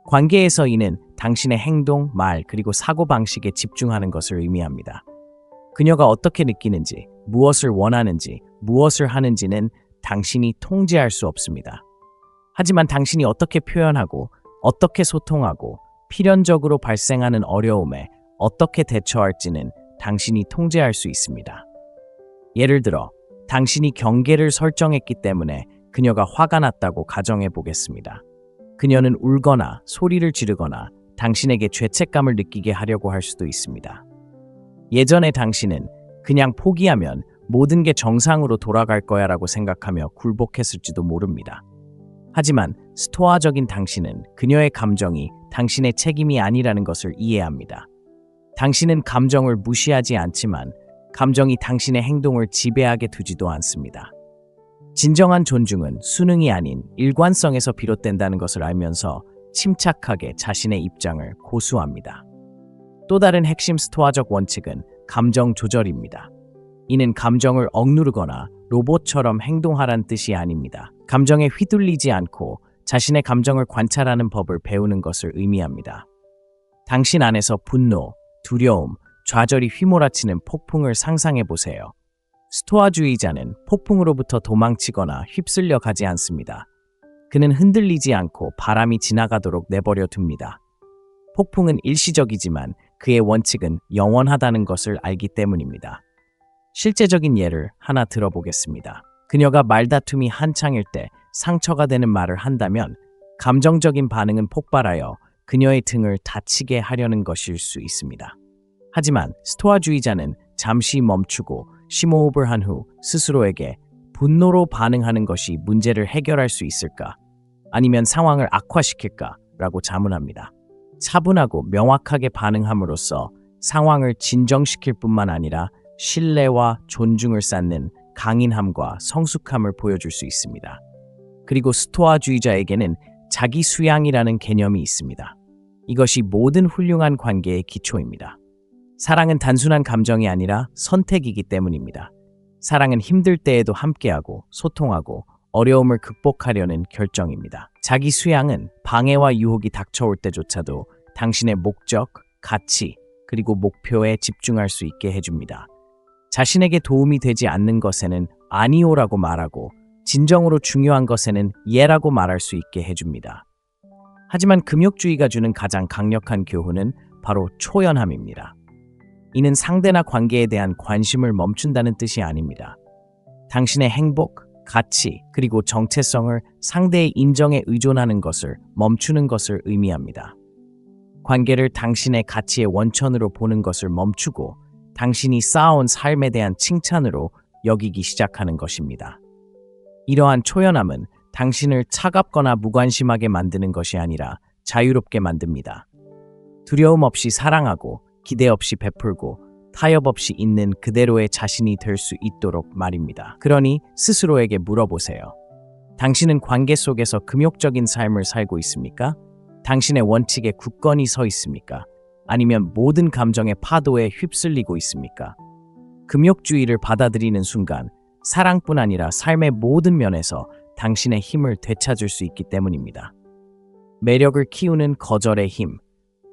관계에서 이는 당신의 행동, 말, 그리고 사고방식에 집중하는 것을 의미합니다. 그녀가 어떻게 느끼는지, 무엇을 원하는지, 무엇을 하는지는 당신이 통제할 수 없습니다. 하지만 당신이 어떻게 표현하고, 어떻게 소통하고, 필연적으로 발생하는 어려움에 어떻게 대처할지는 당신이 통제할 수 있습니다. 예를 들어, 당신이 경계를 설정했기 때문에 그녀가 화가 났다고 가정해 보겠습니다. 그녀는 울거나 소리를 지르거나 당신에게 죄책감을 느끼게 하려고 할 수도 있습니다. 예전에 당신은 그냥 포기하면 모든 게 정상으로 돌아갈 거야 라고 생각하며 굴복했을지도 모릅니다. 하지만 스토아적인 당신은 그녀의 감정이 당신의 책임이 아니라는 것을 이해합니다. 당신은 감정을 무시하지 않지만 감정이 당신의 행동을 지배하게 두지도 않습니다. 진정한 존중은 수능이 아닌 일관성에서 비롯된다는 것을 알면서 침착하게 자신의 입장을 고수합니다. 또 다른 핵심 스토아적 원칙은 감정 조절입니다. 이는 감정을 억누르거나 로봇처럼 행동하란 뜻이 아닙니다. 감정에 휘둘리지 않고 자신의 감정을 관찰하는 법을 배우는 것을 의미합니다. 당신 안에서 분노, 두려움, 좌절이 휘몰아치는 폭풍을 상상해 보세요. 스토아주의자는 폭풍으로부터 도망치거나 휩쓸려 가지 않습니다. 그는 흔들리지 않고 바람이 지나가도록 내버려 둡니다. 폭풍은 일시적이지만 그의 원칙은 영원하다는 것을 알기 때문입니다. 실제적인 예를 하나 들어보겠습니다. 그녀가 말다툼이 한창일 때 상처가 되는 말을 한다면 감정적인 반응은 폭발하여 그녀의 등을 다치게 하려는 것일 수 있습니다. 하지만 스토아주의자는 잠시 멈추고 심호흡을 한 후 스스로에게 분노로 반응하는 것이 문제를 해결할 수 있을까? 아니면 상황을 악화시킬까? 라고 자문합니다. 차분하고 명확하게 반응함으로써 상황을 진정시킬 뿐만 아니라 신뢰와 존중을 쌓는 강인함과 성숙함을 보여줄 수 있습니다. 그리고 스토아주의자에게는 자기 수양이라는 개념이 있습니다. 이것이 모든 훌륭한 관계의 기초입니다. 사랑은 단순한 감정이 아니라 선택이기 때문입니다. 사랑은 힘들 때에도 함께하고 소통하고 어려움을 극복하려는 결정입니다. 자기 수양은 방해와 유혹이 닥쳐올 때조차도 당신의 목적, 가치, 그리고 목표에 집중할 수 있게 해줍니다. 자신에게 도움이 되지 않는 것에는 아니오라고 말하고 진정으로 중요한 것에는 예라고 말할 수 있게 해줍니다. 하지만 금욕주의가 주는 가장 강력한 교훈은 바로 초연함입니다. 이는 상대나 관계에 대한 관심을 멈춘다는 뜻이 아닙니다. 당신의 행복, 가치, 그리고 정체성을 상대의 인정에 의존하는 것을 멈추는 것을 의미합니다. 관계를 당신의 가치의 원천으로 보는 것을 멈추고 당신이 쌓아온 삶에 대한 칭찬으로 여기기 시작하는 것입니다. 이러한 초연함은 당신을 차갑거나 무관심하게 만드는 것이 아니라 자유롭게 만듭니다. 두려움 없이 사랑하고 기대 없이 베풀고 타협 없이 있는 그대로의 자신이 될 수 있도록 말입니다. 그러니 스스로에게 물어보세요. 당신은 관계 속에서 금욕적인 삶을 살고 있습니까? 당신의 원칙에 굳건히 서 있습니까? 아니면 모든 감정의 파도에 휩쓸리고 있습니까? 금욕주의를 받아들이는 순간 사랑뿐 아니라 삶의 모든 면에서 당신의 힘을 되찾을 수 있기 때문입니다. 매력을 키우는 거절의 힘.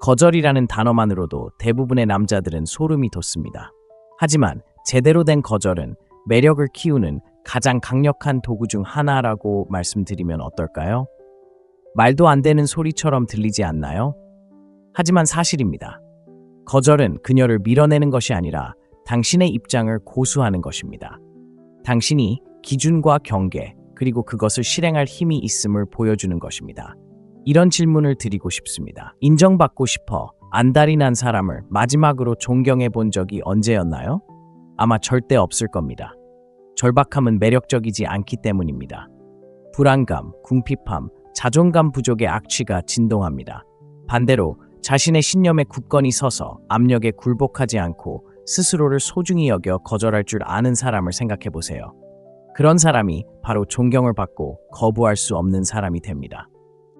거절이라는 단어만으로도 대부분의 남자들은 소름이 돋습니다. 하지만 제대로 된 거절은 매력을 키우는 가장 강력한 도구 중 하나라고 말씀드리면 어떨까요? 말도 안 되는 소리처럼 들리지 않나요? 하지만 사실입니다. 거절은 그녀를 밀어내는 것이 아니라 당신의 입장을 고수하는 것입니다. 당신이 기준과 경계, 그리고 그것을 실행할 힘이 있음을 보여주는 것입니다. 이런 질문을 드리고 싶습니다. 인정받고 싶어 안달이 난 사람을 마지막으로 존경해 본 적이 언제였나요? 아마 절대 없을 겁니다. 절박함은 매력적이지 않기 때문입니다. 불안감, 궁핍함, 자존감 부족의 악취가 진동합니다. 반대로 자신의 신념에 굳건히 서서 압력에 굴복하지 않고 스스로를 소중히 여겨 거절할 줄 아는 사람을 생각해 보세요. 그런 사람이 바로 존경을 받고 거부할 수 없는 사람이 됩니다.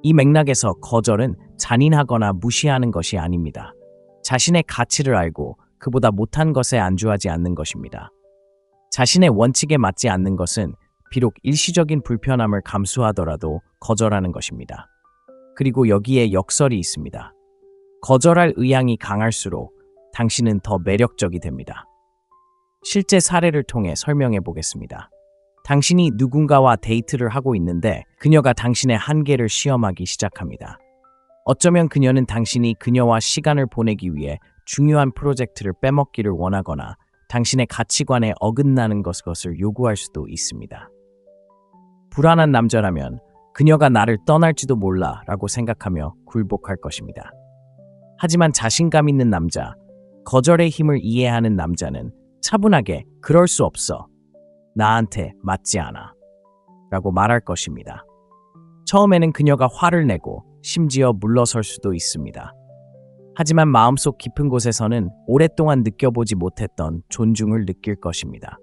이 맥락에서 거절은 잔인하거나 무시하는 것이 아닙니다. 자신의 가치를 알고 그보다 못한 것에 안주하지 않는 것입니다. 자신의 원칙에 맞지 않는 것은 비록 일시적인 불편함을 감수하더라도 거절하는 것입니다. 그리고 여기에 역설이 있습니다. 거절할 의향이 강할수록 당신은 더 매력적이 됩니다. 실제 사례를 통해 설명해 보겠습니다. 당신이 누군가와 데이트를 하고 있는데 그녀가 당신의 한계를 시험하기 시작합니다. 어쩌면 그녀는 당신이 그녀와 시간을 보내기 위해 중요한 프로젝트를 빼먹기를 원하거나 당신의 가치관에 어긋나는 것을 요구할 수도 있습니다. 불안한 남자라면 그녀가 나를 떠날지도 몰라 라고 생각하며 굴복할 것입니다. 하지만 자신감 있는 남자, 거절의 힘을 이해하는 남자는 차분하게 그럴 수 없어. 나한테 맞지 않아. 라고 말할 것입니다. 처음에는 그녀가 화를 내고 심지어 물러설 수도 있습니다. 하지만 마음속 깊은 곳에서는 오랫동안 느껴보지 못했던 존중을 느낄 것입니다.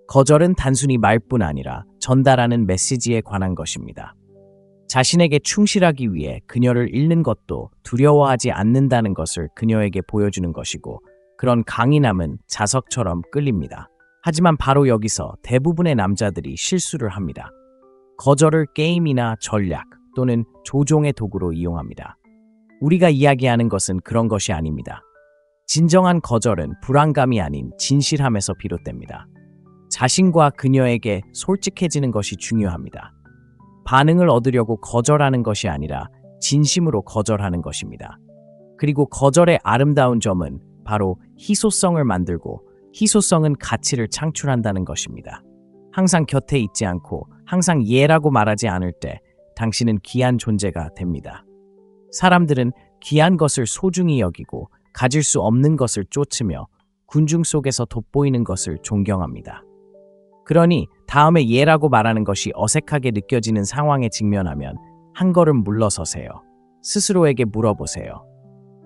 거절은 단순히 말뿐 아니라 전달하는 메시지에 관한 것입니다. 자신에게 충실하기 위해 그녀를 잃는 것도 두려워하지 않는다는 것을 그녀에게 보여주는 것이고, 그런 강인함은 자석처럼 끌립니다. 하지만 바로 여기서 대부분의 남자들이 실수를 합니다. 거절을 게임이나 전략 또는 조종의 도구로 이용합니다. 우리가 이야기하는 것은 그런 것이 아닙니다. 진정한 거절은 불안감이 아닌 진실함에서 비롯됩니다. 자신과 그녀에게 솔직해지는 것이 중요합니다. 반응을 얻으려고 거절하는 것이 아니라 진심으로 거절하는 것입니다. 그리고 거절의 아름다운 점은 바로 희소성을 만들고, 희소성은 가치를 창출한다는 것입니다. 항상 곁에 있지 않고 항상 예라고 말하지 않을 때 당신은 귀한 존재가 됩니다. 사람들은 귀한 것을 소중히 여기고 가질 수 없는 것을 쫓으며 군중 속에서 돋보이는 것을 존경합니다. 그러니 다음에 예라고 말하는 것이 어색하게 느껴지는 상황에 직면하면 한 걸음 물러서세요. 스스로에게 물어보세요.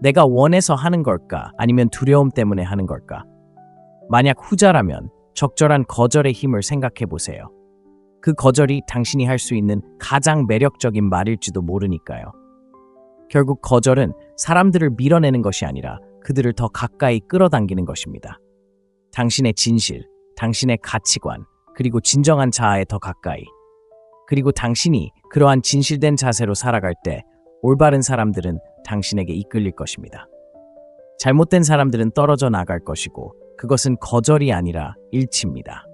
내가 원해서 하는 걸까? 아니면 두려움 때문에 하는 걸까? 만약 후자라면 적절한 거절의 힘을 생각해 보세요. 그 거절이 당신이 할 수 있는 가장 매력적인 말일지도 모르니까요. 결국 거절은 사람들을 밀어내는 것이 아니라 그들을 더 가까이 끌어당기는 것입니다. 당신의 진실, 당신의 가치관, 그리고 진정한 자아에 더 가까이. 그리고 당신이 그러한 진실된 자세로 살아갈 때 올바른 사람들은 당신에게 이끌릴 것입니다. 잘못된 사람들은 떨어져 나갈 것이고, 그것은 거절이 아니라 일치입니다.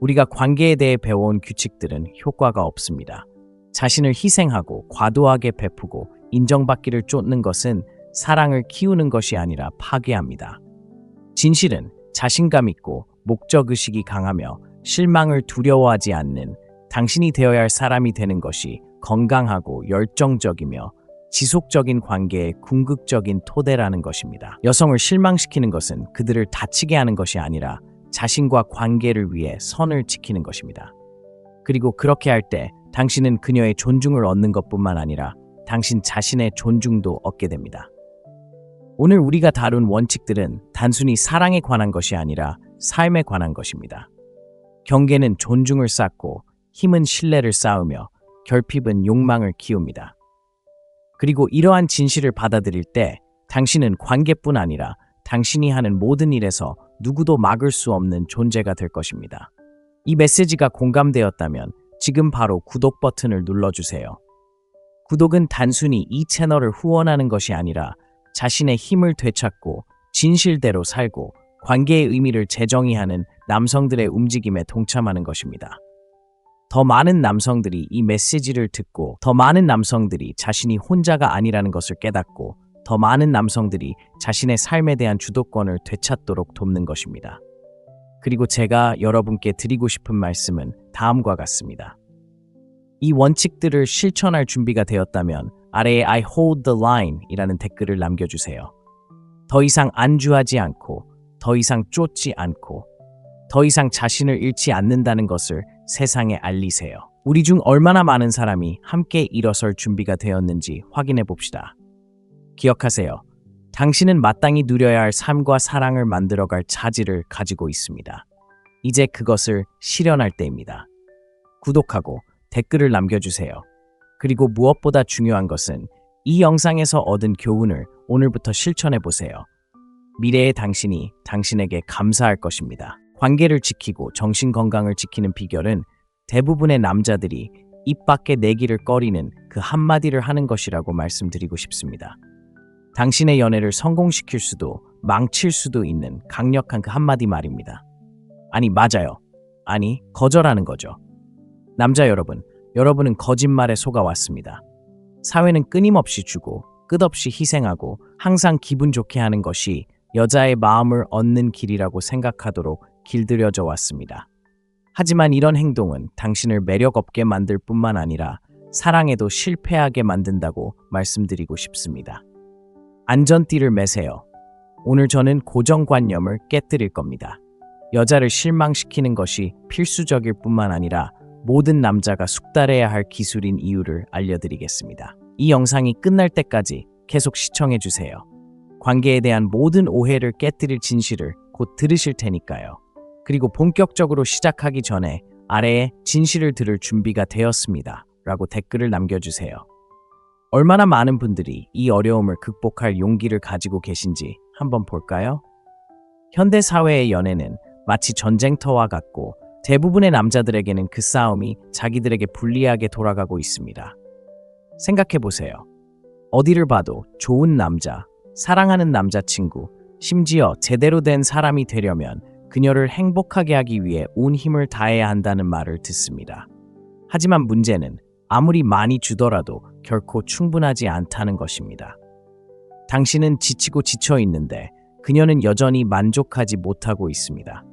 우리가 관계에 대해 배워온 규칙들은 효과가 없습니다. 자신을 희생하고 과도하게 베푸고 인정받기를 쫓는 것은 사랑을 키우는 것이 아니라 파괴합니다. 진실은 자신감 있고 목적의식이 강하며 실망을 두려워하지 않는 당신이 되어야 할 사람이 되는 것이 건강하고 열정적이며 지속적인 관계의 궁극적인 토대라는 것입니다. 여성을 실망시키는 것은 그들을 다치게 하는 것이 아니라 자신과 관계를 위해 선을 지키는 것입니다. 그리고 그렇게 할 때 당신은 그녀의 존중을 얻는 것뿐만 아니라 당신 자신의 존중도 얻게 됩니다. 오늘 우리가 다룬 원칙들은 단순히 사랑에 관한 것이 아니라 삶에 관한 것입니다. 경계는 존중을 쌓고, 힘은 신뢰를 쌓으며, 결핍은 욕망을 키웁니다. 그리고 이러한 진실을 받아들일 때 당신은 관계뿐 아니라 당신이 하는 모든 일에서 누구도 막을 수 없는 존재가 될 것입니다. 이 메시지가 공감되었다면 지금 바로 구독 버튼을 눌러주세요. 구독은 단순히 이 채널을 후원하는 것이 아니라 자신의 힘을 되찾고 진실대로 살고 관계의 의미를 재정의하는 남성들의 움직임에 동참하는 것입니다. 더 많은 남성들이 이 메시지를 듣고, 더 많은 남성들이 자신이 혼자가 아니라는 것을 깨닫고, 더 많은 남성들이 자신의 삶에 대한 주도권을 되찾도록 돕는 것입니다. 그리고 제가 여러분께 드리고 싶은 말씀은 다음과 같습니다. 이 원칙들을 실천할 준비가 되었다면 아래에 I hold the line 이라는 댓글을 남겨주세요. 더 이상 안주하지 않고, 더 이상 쫓지 않고, 더 이상 자신을 잃지 않는다는 것을 세상에 알리세요. 우리 중 얼마나 많은 사람이 함께 일어설 준비가 되었는지 확인해 봅시다. 기억하세요. 당신은 마땅히 누려야 할 삶과 사랑을 만들어갈 자질을 가지고 있습니다. 이제 그것을 실현할 때입니다. 구독하고 댓글을 남겨주세요. 그리고 무엇보다 중요한 것은 이 영상에서 얻은 교훈을 오늘부터 실천해 보세요. 미래의 당신이 당신에게 감사할 것입니다. 관계를 지키고 정신 건강을 지키는 비결은 대부분의 남자들이 입 밖에 내기를 꺼리는 그 한마디를 하는 것이라고 말씀드리고 싶습니다. 당신의 연애를 성공시킬 수도 망칠 수도 있는 강력한 그 한마디 말입니다. 아니, 맞아요. 아니, 거절하는 거죠. 남자 여러분, 여러분은 거짓말에 속아왔습니다. 사회는 끊임없이 주고 끝없이 희생하고 항상 기분 좋게 하는 것이 여자의 마음을 얻는 길이라고 생각하도록 길들여져 왔습니다. 하지만 이런 행동은 당신을 매력 없게 만들 뿐만 아니라 사랑에도 실패하게 만든다고 말씀드리고 싶습니다. 안전띠를 매세요. 오늘 저는 고정관념을 깨뜨릴 겁니다. 여자를 실망시키는 것이 필수적일 뿐만 아니라 모든 남자가 숙달해야 할 기술인 이유를 알려드리겠습니다. 이 영상이 끝날 때까지 계속 시청해주세요. 관계에 대한 모든 오해를 깨뜨릴 진실을 곧 들으실 테니까요. 그리고 본격적으로 시작하기 전에 아래에 진실을 들을 준비가 되었습니다. 라고 댓글을 남겨주세요. 얼마나 많은 분들이 이 어려움을 극복할 용기를 가지고 계신지 한번 볼까요? 현대 사회의 연애는 마치 전쟁터와 같고 대부분의 남자들에게는 그 싸움이 자기들에게 불리하게 돌아가고 있습니다. 생각해보세요. 어디를 봐도 좋은 남자, 사랑하는 남자친구, 심지어 제대로 된 사람이 되려면 그녀를 행복하게 하기 위해 온 힘을 다해야 한다는 말을 듣습니다. 하지만 문제는 아무리 많이 주더라도 결코 충분하지 않다는 것입니다. 당신은 지치고 지쳐 있는데 그녀는 여전히 만족하지 못하고 있습니다.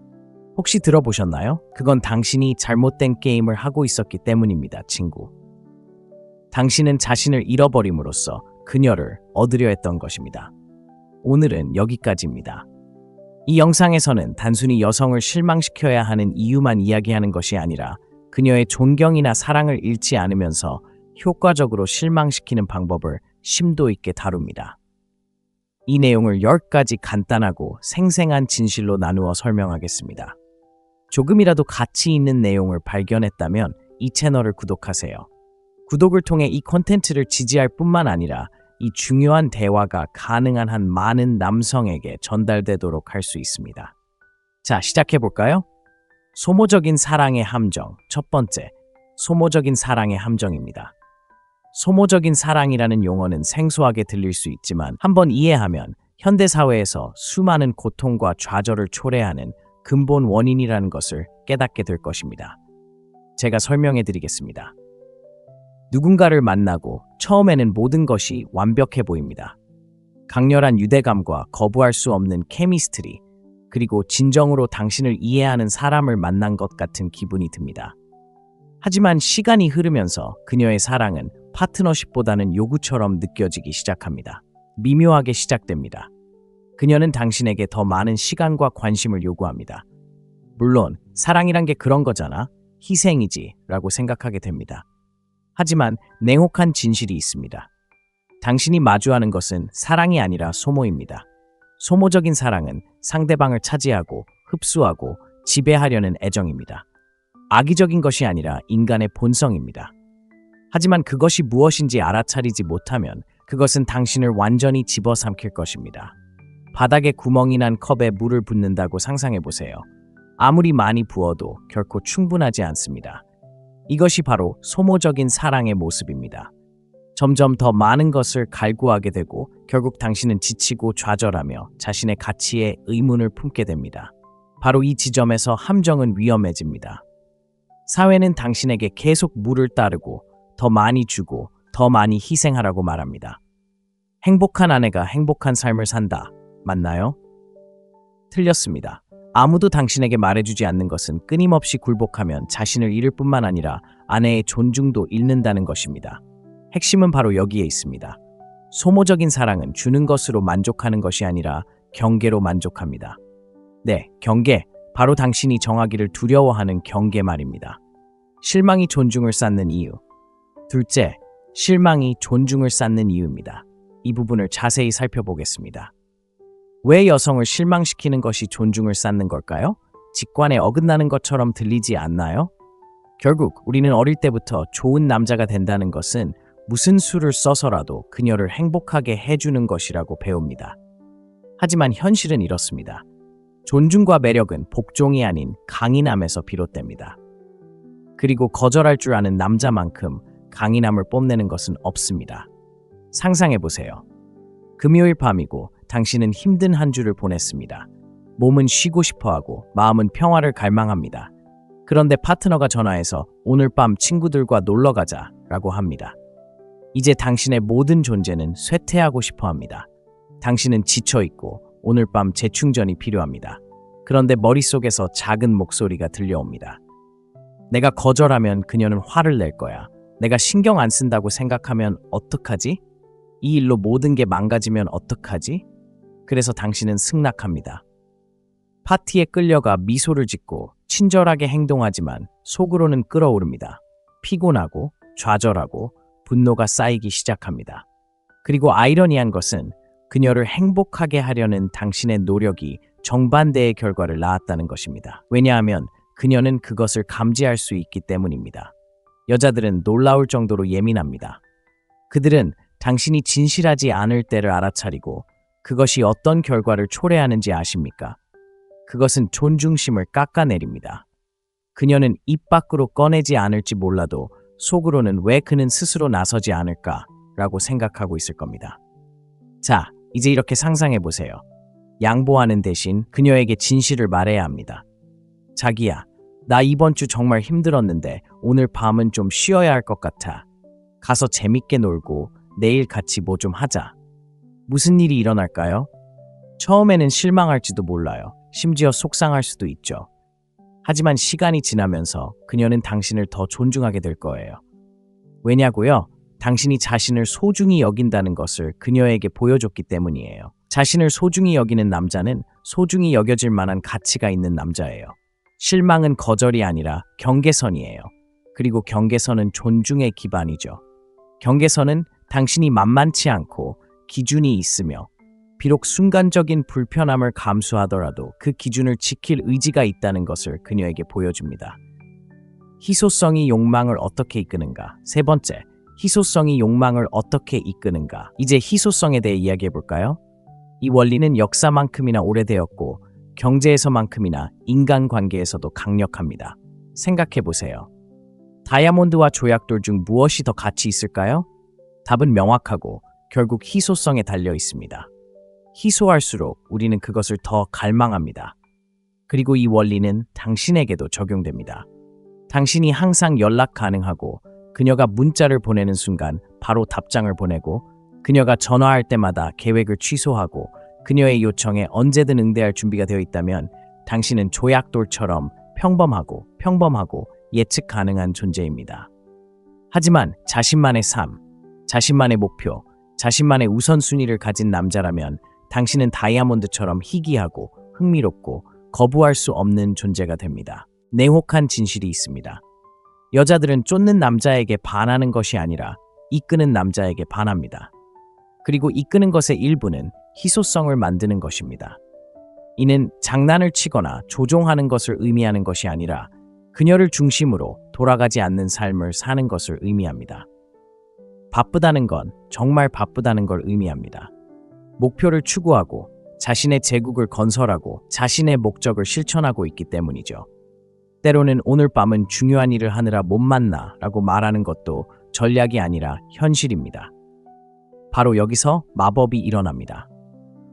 혹시 들어보셨나요? 그건 당신이 잘못된 게임을 하고 있었기 때문입니다, 친구. 당신은 자신을 잃어버림으로써 그녀를 얻으려 했던 것입니다. 오늘은 여기까지입니다. 이 영상에서는 단순히 여성을 실망시켜야 하는 이유만 이야기하는 것이 아니라 그녀의 존경이나 사랑을 잃지 않으면서 효과적으로 실망시키는 방법을 심도 있게 다룹니다. 이 내용을 10가지 간단하고 생생한 진실로 나누어 설명하겠습니다. 조금이라도 가치 있는 내용을 발견했다면 이 채널을 구독하세요. 구독을 통해 이 콘텐츠를 지지할 뿐만 아니라 이 중요한 대화가 가능한 한 많은 남성에게 전달되도록 할 수 있습니다. 자, 시작해볼까요? 소모적인 사랑의 함정. 첫 번째, 소모적인 사랑의 함정입니다. 소모적인 사랑이라는 용어는 생소하게 들릴 수 있지만 한번 이해하면 현대사회에서 수많은 고통과 좌절을 초래하는 근본 원인이라는 것을 깨닫게 될 것입니다. 제가 설명해 드리겠습니다. 누군가를 만나고 처음에는 모든 것이 완벽해 보입니다. 강렬한 유대감과 거부할 수 없는 케미스트리, 그리고 진정으로 당신을 이해하는 사람을 만난 것 같은 기분이 듭니다. 하지만 시간이 흐르면서 그녀의 사랑은 파트너십보다는 요구처럼 느껴지기 시작합니다. 미묘하게 시작됩니다. 그녀는 당신에게 더 많은 시간과 관심을 요구합니다. 물론 사랑이란 게 그런 거잖아, 희생이지 라고 생각하게 됩니다. 하지만 냉혹한 진실이 있습니다. 당신이 마주하는 것은 사랑이 아니라 소모입니다. 소모적인 사랑은 상대방을 차지하고 흡수하고 지배하려는 애정입니다. 악의적인 것이 아니라 인간의 본성입니다. 하지만 그것이 무엇인지 알아차리지 못하면 그것은 당신을 완전히 집어삼킬 것입니다. 바닥에 구멍이 난 컵에 물을 붓는다고 상상해보세요. 아무리 많이 부어도 결코 충분하지 않습니다. 이것이 바로 소모적인 사랑의 모습입니다. 점점 더 많은 것을 갈구하게 되고 결국 당신은 지치고 좌절하며 자신의 가치에 의문을 품게 됩니다. 바로 이 지점에서 함정은 위험해집니다. 사회는 당신에게 계속 물을 따르고 더 많이 주고 더 많이 희생하라고 말합니다. 행복한 아내가 행복한 삶을 산다. 맞나요? 틀렸습니다. 아무도 당신에게 말해주지 않는 것은 끊임없이 굴복하면 자신을 잃을 뿐만 아니라 아내의 존중도 잃는다는 것입니다. 핵심은 바로 여기에 있습니다. 소모적인 사랑은 주는 것으로 만족하는 것이 아니라 경계로 만족합니다. 네, 경계. 바로 당신이 정하기를 두려워하는 경계 말입니다. 실망이 존중을 쌓는 이유. 둘째, 실망이 존중을 쌓는 이유입니다. 이 부분을 자세히 살펴보겠습니다. 왜 여성을 실망시키는 것이 존중을 쌓는 걸까요? 직관에 어긋나는 것처럼 들리지 않나요? 결국 우리는 어릴 때부터 좋은 남자가 된다는 것은 무슨 수를 써서라도 그녀를 행복하게 해주는 것이라고 배웁니다. 하지만 현실은 이렇습니다. 존중과 매력은 복종이 아닌 강인함에서 비롯됩니다. 그리고 거절할 줄 아는 남자만큼 강인함을 뽐내는 것은 없습니다. 상상해보세요. 금요일 밤이고 당신은 힘든 한 주를 보냈습니다. 몸은 쉬고 싶어하고 마음은 평화를 갈망합니다. 그런데 파트너가 전화해서 오늘 밤 친구들과 놀러 가자 라고 합니다. 이제 당신의 모든 존재는 쇠퇴하고 싶어 합니다. 당신은 지쳐있고 오늘 밤 재충전이 필요합니다. 그런데 머릿속에서 작은 목소리가 들려옵니다. 내가 거절하면 그녀는 화를 낼 거야. 내가 신경 안 쓴다고 생각하면 어떡하지? 이 일로 모든 게 망가지면 어떡하지? 그래서 당신은 승낙합니다. 파티에 끌려가 미소를 짓고 친절하게 행동하지만 속으로는 끓어오릅니다. 피곤하고 좌절하고 분노가 쌓이기 시작합니다. 그리고 아이러니한 것은 그녀를 행복하게 하려는 당신의 노력이 정반대의 결과를 낳았다는 것입니다. 왜냐하면 그녀는 그것을 감지할 수 있기 때문입니다. 여자들은 놀라울 정도로 예민합니다. 그들은 당신이 진실하지 않을 때를 알아차리고 그것이 어떤 결과를 초래하는지 아십니까? 그것은 존중심을 깎아내립니다. 그녀는 입 밖으로 꺼내지 않을지 몰라도 속으로는 왜 그는 스스로 나서지 않을까라고 생각하고 있을 겁니다. 자, 이제 이렇게 상상해 보세요. 양보하는 대신 그녀에게 진실을 말해야 합니다. 자기야, 나 이번 주 정말 힘들었는데 오늘 밤은 좀 쉬어야 할 것 같아. 가서 재밌게 놀고 내일 같이 뭐 좀 하자. 무슨 일이 일어날까요? 처음에는 실망할지도 몰라요. 심지어 속상할 수도 있죠. 하지만 시간이 지나면서 그녀는 당신을 더 존중하게 될 거예요. 왜냐고요? 당신이 자신을 소중히 여긴다는 것을 그녀에게 보여줬기 때문이에요. 자신을 소중히 여기는 남자는 소중히 여겨질 만한 가치가 있는 남자예요. 실망은 거절이 아니라 경계선이에요. 그리고 경계선은 존중의 기반이죠. 경계선은 당신이 만만치 않고 기준이 있으며 비록 순간적인 불편함을 감수하더라도 그 기준을 지킬 의지가 있다는 것을 그녀에게 보여줍니다. 희소성이 욕망을 어떻게 이끄는가? 세 번째, 희소성이 욕망을 어떻게 이끄는가? 이제 희소성에 대해 이야기해 볼까요? 이 원리는 역사만큼이나 오래되었고 경제에서만큼이나 인간관계에서도 강력합니다. 생각해 보세요. 다이아몬드와 조약돌 중 무엇이 더 가치 있을까요? 답은 명확하고 결국 희소성에 달려 있습니다. 희소할수록 우리는 그것을 더 갈망합니다. 그리고 이 원리는 당신에게도 적용됩니다. 당신이 항상 연락 가능하고 그녀가 문자를 보내는 순간 바로 답장을 보내고 그녀가 전화할 때마다 계획을 취소하고 그녀의 요청에 언제든 응대할 준비가 되어 있다면 당신은 조약돌처럼 평범하고 예측 가능한 존재입니다. 하지만 자신만의 삶, 자신만의 목표, 자신만의 우선순위를 가진 남자라면 당신은 다이아몬드처럼 희귀하고 흥미롭고 거부할 수 없는 존재가 됩니다. 냉혹한 진실이 있습니다. 여자들은 쫓는 남자에게 반하는 것이 아니라 이끄는 남자에게 반합니다. 그리고 이끄는 것의 일부는 희소성을 만드는 것입니다. 이는 장난을 치거나 조종하는 것을 의미하는 것이 아니라 그녀를 중심으로 돌아가지 않는 삶을 사는 것을 의미합니다. 바쁘다는 건 정말 바쁘다는 걸 의미합니다. 목표를 추구하고 자신의 제국을 건설하고 자신의 목적을 실천하고 있기 때문이죠. 때로는 오늘 밤은 중요한 일을 하느라 못 만나 라고 말하는 것도 전략이 아니라 현실입니다. 바로 여기서 마법이 일어납니다.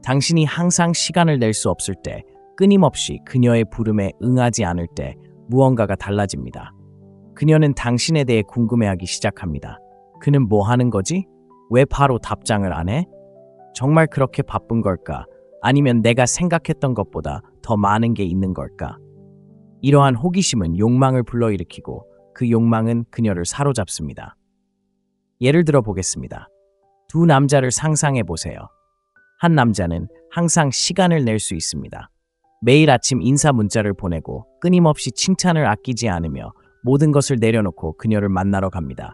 당신이 항상 시간을 낼 수 없을 때, 끊임없이 그녀의 부름에 응하지 않을 때 무언가가 달라집니다. 그녀는 당신에 대해 궁금해하기 시작합니다. 그는 뭐 하는 거지? 왜 바로 답장을 안 해? 정말 그렇게 바쁜 걸까? 아니면 내가 생각했던 것보다 더 많은 게 있는 걸까? 이러한 호기심은 욕망을 불러일으키고 그 욕망은 그녀를 사로잡습니다. 예를 들어 보겠습니다. 두 남자를 상상해 보세요. 한 남자는 항상 시간을 낼 수 있습니다. 매일 아침 인사 문자를 보내고 끊임없이 칭찬을 아끼지 않으며 모든 것을 내려놓고 그녀를 만나러 갑니다.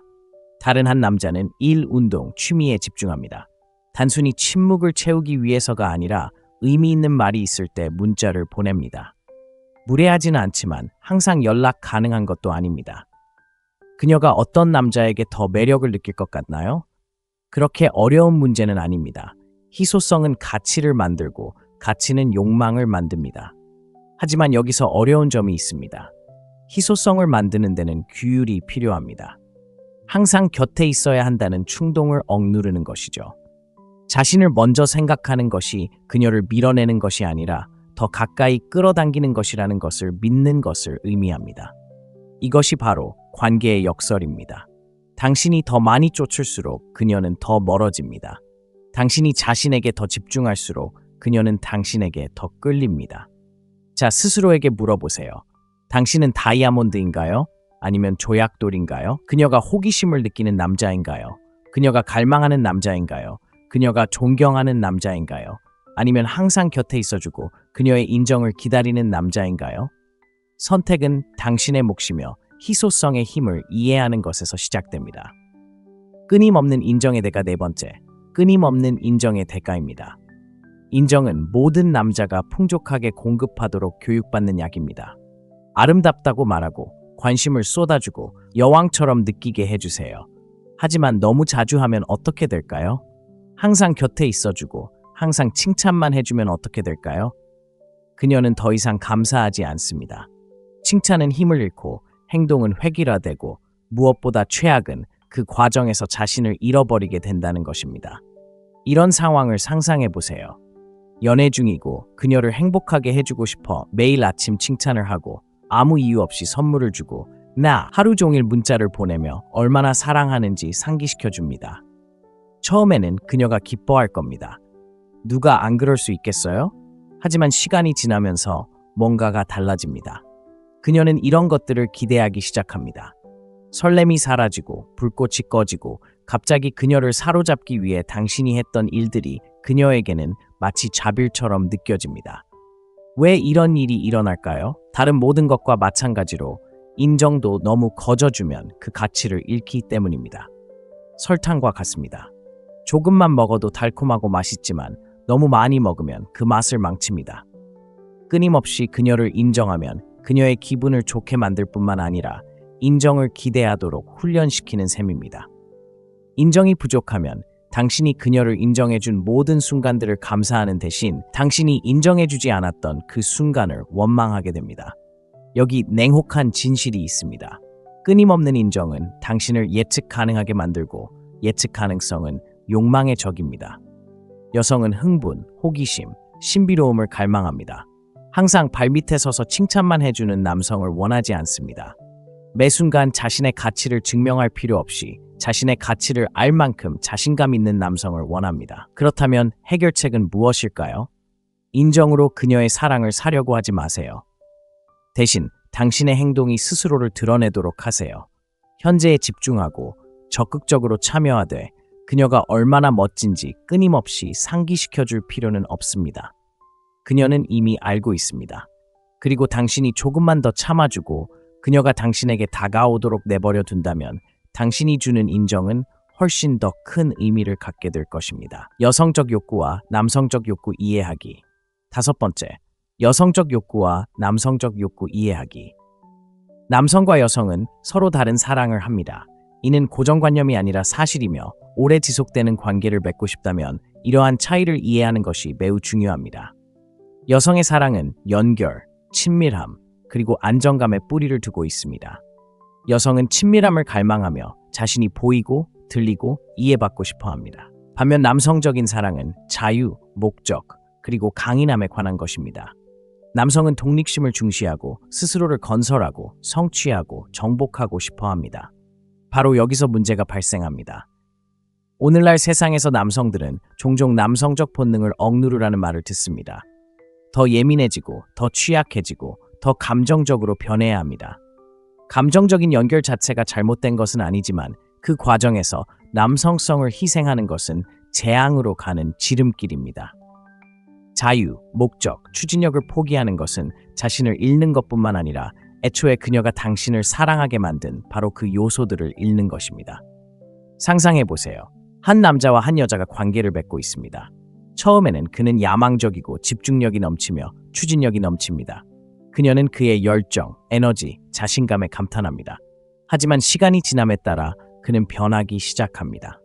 다른 한 남자는 일, 운동, 취미에 집중합니다. 단순히 침묵을 채우기 위해서가 아니라 의미 있는 말이 있을 때 문자를 보냅니다. 무례하지는 않지만 항상 연락 가능한 것도 아닙니다. 그녀가 어떤 남자에게 더 매력을 느낄 것 같나요? 그렇게 어려운 문제는 아닙니다. 희소성은 가치를 만들고 가치는 욕망을 만듭니다. 하지만 여기서 어려운 점이 있습니다. 희소성을 만드는 데는 규율이 필요합니다. 항상 곁에 있어야 한다는 충동을 억누르는 것이죠. 자신을 먼저 생각하는 것이 그녀를 밀어내는 것이 아니라 더 가까이 끌어당기는 것이라는 것을 믿는 것을 의미합니다. 이것이 바로 관계의 역설입니다. 당신이 더 많이 쫓을수록 그녀는 더 멀어집니다. 당신이 자신에게 더 집중할수록 그녀는 당신에게 더 끌립니다. 자, 스스로에게 물어보세요. 당신은 다이아몬드인가요? 아니면 조약돌인가요? 그녀가 호기심을 느끼는 남자인가요? 그녀가 갈망하는 남자인가요? 그녀가 존경하는 남자인가요? 아니면 항상 곁에 있어주고 그녀의 인정을 기다리는 남자인가요? 선택은 당신의 몫이며 희소성의 힘을 이해하는 것에서 시작됩니다. 끊임없는 인정의 대가 네 번째, 끊임없는 인정의 대가입니다. 인정은 모든 남자가 풍족하게 공급하도록 교육받는 약입니다. 아름답다고 말하고 관심을 쏟아주고 여왕처럼 느끼게 해주세요. 하지만 너무 자주 하면 어떻게 될까요? 항상 곁에 있어주고 항상 칭찬만 해주면 어떻게 될까요? 그녀는 더 이상 감사하지 않습니다. 칭찬은 힘을 잃고 행동은 획일화되고 무엇보다 최악은 그 과정에서 자신을 잃어버리게 된다는 것입니다. 이런 상황을 상상해 보세요. 연애 중이고 그녀를 행복하게 해주고 싶어 매일 아침 칭찬을 하고 아무 이유 없이 선물을 주고 나 하루 종일 문자를 보내며 얼마나 사랑하는지 상기시켜 줍니다. 처음에는 그녀가 기뻐할 겁니다. 누가 안 그럴 수 있겠어요? 하지만 시간이 지나면서 뭔가가 달라집니다. 그녀는 이런 것들을 기대하기 시작합니다. 설렘이 사라지고 불꽃이 꺼지고 갑자기 그녀를 사로잡기 위해 당신이 했던 일들이 그녀에게는 마치 자빌처럼 느껴집니다. 왜 이런 일이 일어날까요? 다른 모든 것과 마찬가지로 인정도 너무 거저주면 그 가치를 잃기 때문입니다. 설탕과 같습니다. 조금만 먹어도 달콤하고 맛있지만 너무 많이 먹으면 그 맛을 망칩니다. 끊임없이 그녀를 인정하면 그녀의 기분을 좋게 만들 뿐만 아니라 인정을 기대하도록 훈련시키는 셈입니다. 인정이 부족하면 당신이 그녀를 인정해준 모든 순간들을 감사하는 대신 당신이 인정해주지 않았던 그 순간을 원망하게 됩니다. 여기 냉혹한 진실이 있습니다. 끊임없는 인정은 당신을 예측 가능하게 만들고 예측 가능성은 욕망의 적입니다. 여성은 흥분, 호기심, 신비로움을 갈망합니다. 항상 발밑에 서서 칭찬만 해주는 남성을 원하지 않습니다. 매 순간 자신의 가치를 증명할 필요 없이 자신의 가치를 알 만큼 자신감 있는 남성을 원합니다. 그렇다면 해결책은 무엇일까요? 인정으로 그녀의 사랑을 사려고 하지 마세요. 대신 당신의 행동이 스스로를 드러내도록 하세요. 현재에 집중하고 적극적으로 참여하되 그녀가 얼마나 멋진지 끊임없이 상기시켜줄 필요는 없습니다. 그녀는 이미 알고 있습니다. 그리고 당신이 조금만 더 참아주고 그녀가 당신에게 다가오도록 내버려 둔다면 당신이 주는 인정은 훨씬 더 큰 의미를 갖게 될 것입니다. 여성적 욕구와 남성적 욕구 이해하기. 5번째, 여성적 욕구와 남성적 욕구 이해하기. 남성과 여성은 서로 다른 사랑을 합니다. 이는 고정관념이 아니라 사실이며 오래 지속되는 관계를 맺고 싶다면 이러한 차이를 이해하는 것이 매우 중요합니다. 여성의 사랑은 연결, 친밀함, 그리고 안정감에 뿌리를 두고 있습니다. 여성은 친밀함을 갈망하며 자신이 보이고 들리고 이해받고 싶어 합니다. 반면 남성적인 사랑은 자유, 목적, 그리고 강인함에 관한 것입니다. 남성은 독립심을 중시하고 스스로를 건설하고 성취하고 정복하고 싶어 합니다. 바로 여기서 문제가 발생합니다. 오늘날 세상에서 남성들은 종종 남성적 본능을 억누르라는 말을 듣습니다. 더 예민해지고, 더 취약해지고, 더 감정적으로 변해야 합니다. 감정적인 연결 자체가 잘못된 것은 아니지만 그 과정에서 남성성을 희생하는 것은 재앙으로 가는 지름길입니다. 자유, 목적, 추진력을 포기하는 것은 자신을 잃는 것뿐만 아니라 애초에 그녀가 당신을 사랑하게 만든 바로 그 요소들을 잃는 것입니다. 상상해보세요. 한 남자와 한 여자가 관계를 맺고 있습니다. 처음에는 그는 야망적이고 집중력이 넘치며 추진력이 넘칩니다. 그녀는 그의 열정, 에너지, 자신감에 감탄합니다. 하지만 시간이 지남에 따라 그는 변하기 시작합니다.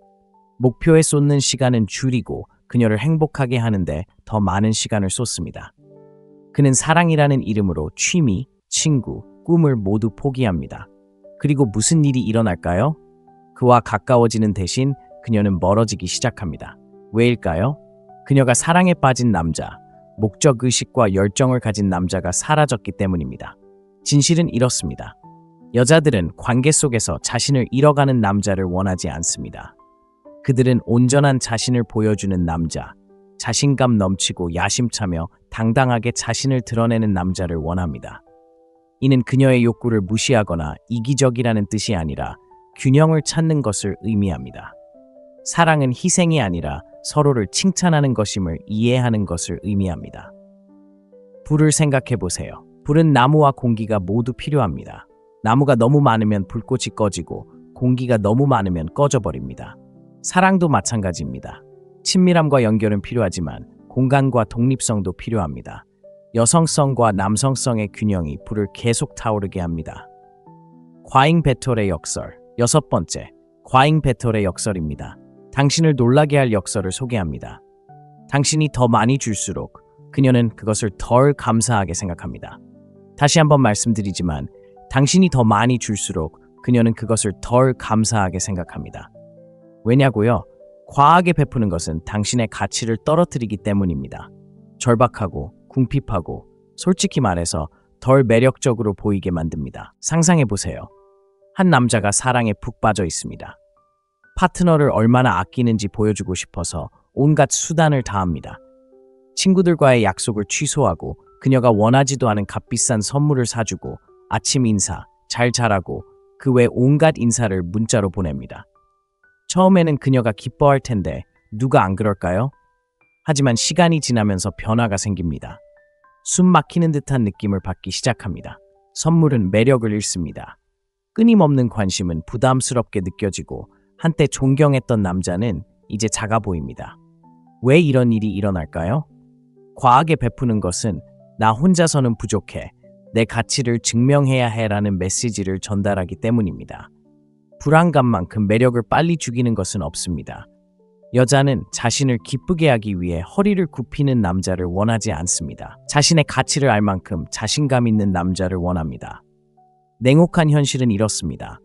목표에 쏟는 시간은 줄이고 그녀를 행복하게 하는데 더 많은 시간을 쏟습니다. 그는 사랑이라는 이름으로 취미, 친구, 꿈을 모두 포기합니다. 그리고 무슨 일이 일어날까요? 그와 가까워지는 대신 그녀는 멀어지기 시작합니다. 왜일까요? 그녀가 사랑에 빠진 남자, 목적의식과 열정을 가진 남자가 사라졌기 때문입니다. 진실은 이렇습니다. 여자들은 관계 속에서 자신을 잃어가는 남자를 원하지 않습니다. 그들은 온전한 자신을 보여주는 남자, 자신감 넘치고 야심차며 당당하게 자신을 드러내는 남자를 원합니다. 이는 그녀의 욕구를 무시하거나 이기적이라는 뜻이 아니라 균형을 찾는 것을 의미합니다. 사랑은 희생이 아니라 서로를 칭찬하는 것임을 이해하는 것을 의미합니다. 불을 생각해 보세요. 불은 나무와 공기가 모두 필요합니다. 나무가 너무 많으면 불꽃이 꺼지고 공기가 너무 많으면 꺼져버립니다. 사랑도 마찬가지입니다. 친밀함과 연결은 필요하지만 공간과 독립성도 필요합니다. 여성성과 남성성의 균형이 불을 계속 타오르게 합니다. 과잉 배틀의 역설. 6번째, 과잉 배틀의 역설입니다. 당신을 놀라게 할 역설을 소개합니다. 당신이 더 많이 줄수록 그녀는 그것을 덜 감사하게 생각합니다. 다시 한번 말씀드리지만 당신이 더 많이 줄수록 그녀는 그것을 덜 감사하게 생각합니다. 왜냐고요? 과하게 베푸는 것은 당신의 가치를 떨어뜨리기 때문입니다. 절박하고 궁핍하고 솔직히 말해서 덜 매력적으로 보이게 만듭니다. 상상해보세요. 한 남자가 사랑에 푹 빠져 있습니다. 파트너를 얼마나 아끼는지 보여주고 싶어서 온갖 수단을 다합니다. 친구들과의 약속을 취소하고 그녀가 원하지도 않은 값비싼 선물을 사주고 아침 인사, 잘 자라고 그 외 온갖 인사를 문자로 보냅니다. 처음에는 그녀가 기뻐할 텐데 누가 안 그럴까요? 하지만 시간이 지나면서 변화가 생깁니다. 숨 막히는 듯한 느낌을 받기 시작합니다. 선물은 매력을 잃습니다. 끊임없는 관심은 부담스럽게 느껴지고 한때 존경했던 남자는 이제 작아 보입니다. 왜 이런 일이 일어날까요? 과하게 베푸는 것은 나 혼자서는 부족해, 내 가치를 증명해야 해라는 메시지를 전달하기 때문입니다. 불안감만큼 매력을 빨리 죽이는 것은 없습니다. 여자는 자신을 기쁘게 하기 위해 허리를 굽히는 남자를 원하지 않습니다. 자신의 가치를 알 만큼 자신감 있는 남자를 원합니다. 냉혹한 현실은 이렇습니다.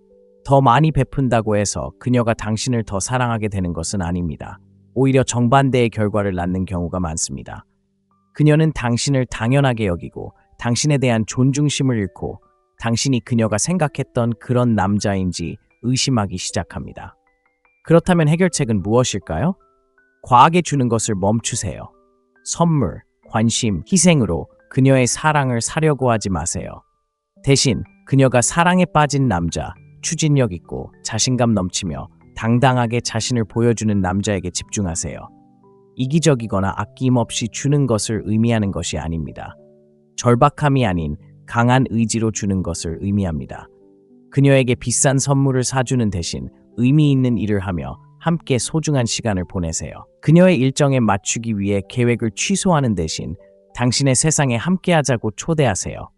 더 많이 베푼다고 해서 그녀가 당신을 더 사랑하게 되는 것은 아닙니다. 오히려 정반대의 결과를 낳는 경우가 많습니다. 그녀는 당신을 당연하게 여기고 당신에 대한 존중심을 잃고 당신이 그녀가 생각했던 그런 남자인지 의심하기 시작합니다. 그렇다면 해결책은 무엇일까요? 과하게 주는 것을 멈추세요. 선물, 관심, 희생으로 그녀의 사랑을 사려고 하지 마세요. 대신 그녀가 사랑에 빠진 남자, 추진력 있고 자신감 넘치며 당당하게 자신을 보여주는 남자에게 집중하세요. 이기적이거나 아낌없이 주는 것을 의미하는 것이 아닙니다. 절박함이 아닌 강한 의지로 주는 것을 의미합니다. 그녀에게 비싼 선물을 사주는 대신 의미 있는 일을 하며 함께 소중한 시간을 보내세요. 그녀의 일정에 맞추기 위해 계획을 취소하는 대신 당신의 세상에 함께하자고 초대하세요.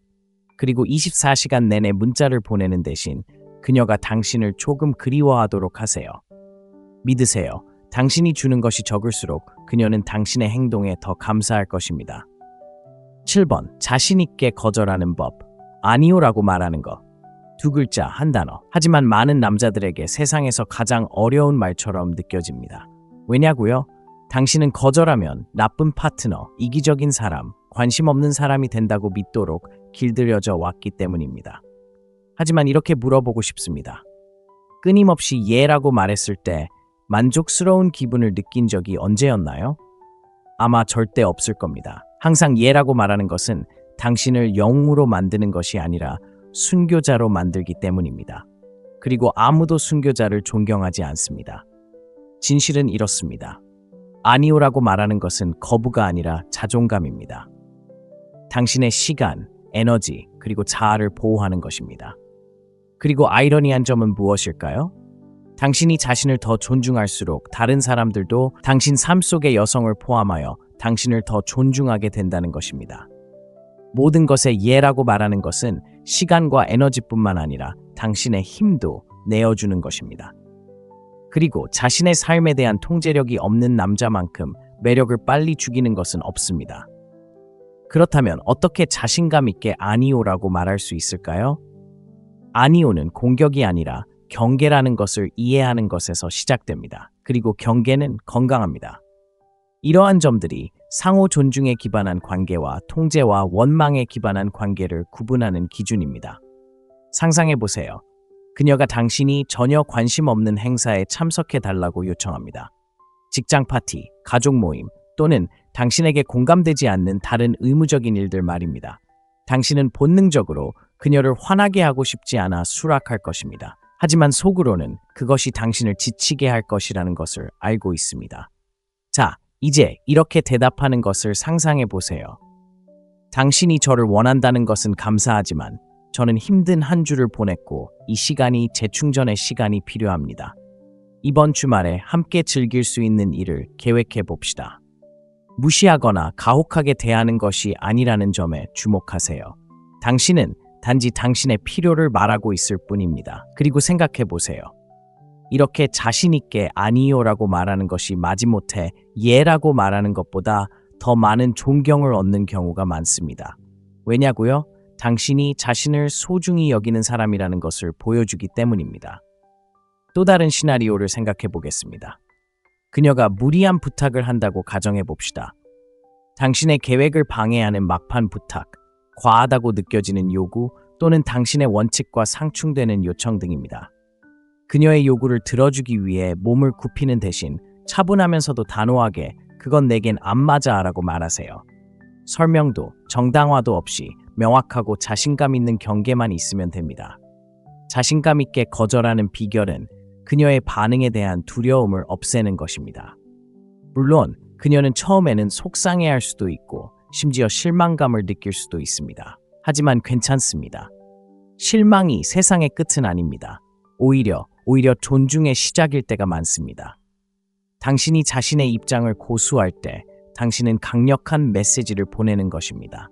그리고 24시간 내내 문자를 보내는 대신 그녀가 당신을 조금 그리워하도록 하세요. 믿으세요. 당신이 주는 것이 적을수록 그녀는 당신의 행동에 더 감사할 것입니다. 7번, 자신 있게 거절하는 법. 아니요라고 말하는 것. 2글자, 한 단어. 하지만 많은 남자들에게 세상에서 가장 어려운 말처럼 느껴집니다. 왜냐고요? 당신은 거절하면 나쁜 파트너, 이기적인 사람, 관심 없는 사람이 된다고 믿도록 길들여져 왔기 때문입니다. 하지만 이렇게 물어보고 싶습니다. 끊임없이 예라고 말했을 때 만족스러운 기분을 느낀 적이 언제였나요? 아마 절대 없을 겁니다. 항상 예라고 말하는 것은 당신을 영웅으로 만드는 것이 아니라 순교자로 만들기 때문입니다. 그리고 아무도 순교자를 존경하지 않습니다. 진실은 이렇습니다. 아니오라고 말하는 것은 거부가 아니라 자존감입니다. 당신의 시간, 에너지, 그리고 자아를 보호하는 것입니다. 그리고 아이러니한 점은 무엇일까요? 당신이 자신을 더 존중할수록 다른 사람들도 당신 삶 속의 여성을 포함하여 당신을 더 존중하게 된다는 것입니다. 모든 것에 예라고 말하는 것은 시간과 에너지뿐만 아니라 당신의 힘도 내어주는 것입니다. 그리고 자신의 삶에 대한 통제력이 없는 남자만큼 매력을 빨리 죽이는 것은 없습니다. 그렇다면 어떻게 자신감 있게 아니오라고 말할 수 있을까요? 아니오는 공격이 아니라 경계라는 것을 이해하는 것에서 시작됩니다. 그리고 경계는 건강합니다. 이러한 점들이 상호 존중에 기반한 관계와 통제와 원망에 기반한 관계를 구분하는 기준입니다. 상상해보세요. 그녀가 당신이 전혀 관심 없는 행사에 참석해달라고 요청합니다. 직장 파티, 가족 모임, 또는 당신에게 공감되지 않는 다른 의무적인 일들 말입니다. 당신은 본능적으로 그녀를 화나게 하고 싶지 않아 수락할 것입니다. 하지만 속으로는 그것이 당신을 지치게 할 것이라는 것을 알고 있습니다. 자, 이제 이렇게 대답하는 것을 상상해 보세요. 당신이 저를 원한다는 것은 감사하지만 저는 힘든 한 주를 보냈고 이 시간이 재충전의 시간이 필요합니다. 이번 주말에 함께 즐길 수 있는 일을 계획해 봅시다. 무시하거나 가혹하게 대하는 것이 아니라는 점에 주목하세요. 당신은 단지 당신의 필요를 말하고 있을 뿐입니다. 그리고 생각해 보세요. 이렇게 자신있게 아니요라고 말하는 것이 마지못해 예라고 말하는 것보다 더 많은 존경을 얻는 경우가 많습니다. 왜냐고요? 당신이 자신을 소중히 여기는 사람이라는 것을 보여주기 때문입니다. 또 다른 시나리오를 생각해 보겠습니다. 그녀가 무리한 부탁을 한다고 가정해 봅시다. 당신의 계획을 방해하는 막판 부탁, 과하다고 느껴지는 요구 또는 당신의 원칙과 상충되는 요청 등입니다. 그녀의 요구를 들어주기 위해 몸을 굽히는 대신 차분하면서도 단호하게 그건 내겐 안 맞아 라고 말하세요. 설명도 정당화도 없이 명확하고 자신감 있는 경계만 있으면 됩니다. 자신감 있게 거절하는 비결은 그녀의 반응에 대한 두려움을 없애는 것입니다. 물론 그녀는 처음에는 속상해할 수도 있고 심지어 실망감을 느낄 수도 있습니다. 하지만 괜찮습니다. 실망이 세상의 끝은 아닙니다. 오히려 존중의 시작일 때가 많습니다. 당신이 자신의 입장을 고수할 때 당신은 강력한 메시지를 보내는 것입니다.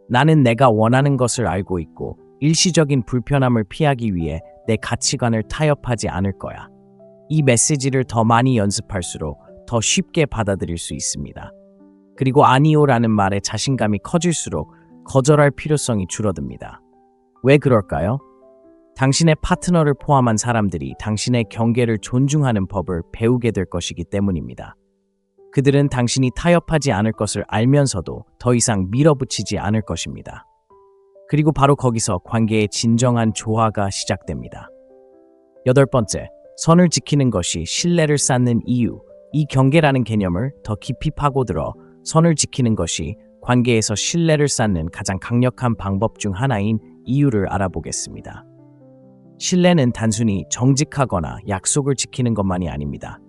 나는 내가 원하는 것을 알고 있고 일시적인 불편함을 피하기 위해 내 가치관을 타협하지 않을 거야. 이 메시지를 더 많이 연습할수록 더 쉽게 받아들일 수 있습니다. 그리고 아니요라는 말에 자신감이 커질수록 거절할 필요성이 줄어듭니다. 왜 그럴까요? 당신의 파트너를 포함한 사람들이 당신의 경계를 존중하는 법을 배우게 될 것이기 때문입니다. 그들은 당신이 타협하지 않을 것을 알면서도 더 이상 밀어붙이지 않을 것입니다. 그리고 바로 거기서 관계의 진정한 조화가 시작됩니다. 8번째, 선을 지키는 것이 신뢰를 쌓는 이유. 이 경계라는 개념을 더 깊이 파고들어 선을 지키는 것이 관계에서 신뢰를 쌓는 가장 강력한 방법 중 하나인 이유를 알아보겠습니다. 신뢰는 단순히 정직하거나 약속을 지키는 것만이 아닙니다.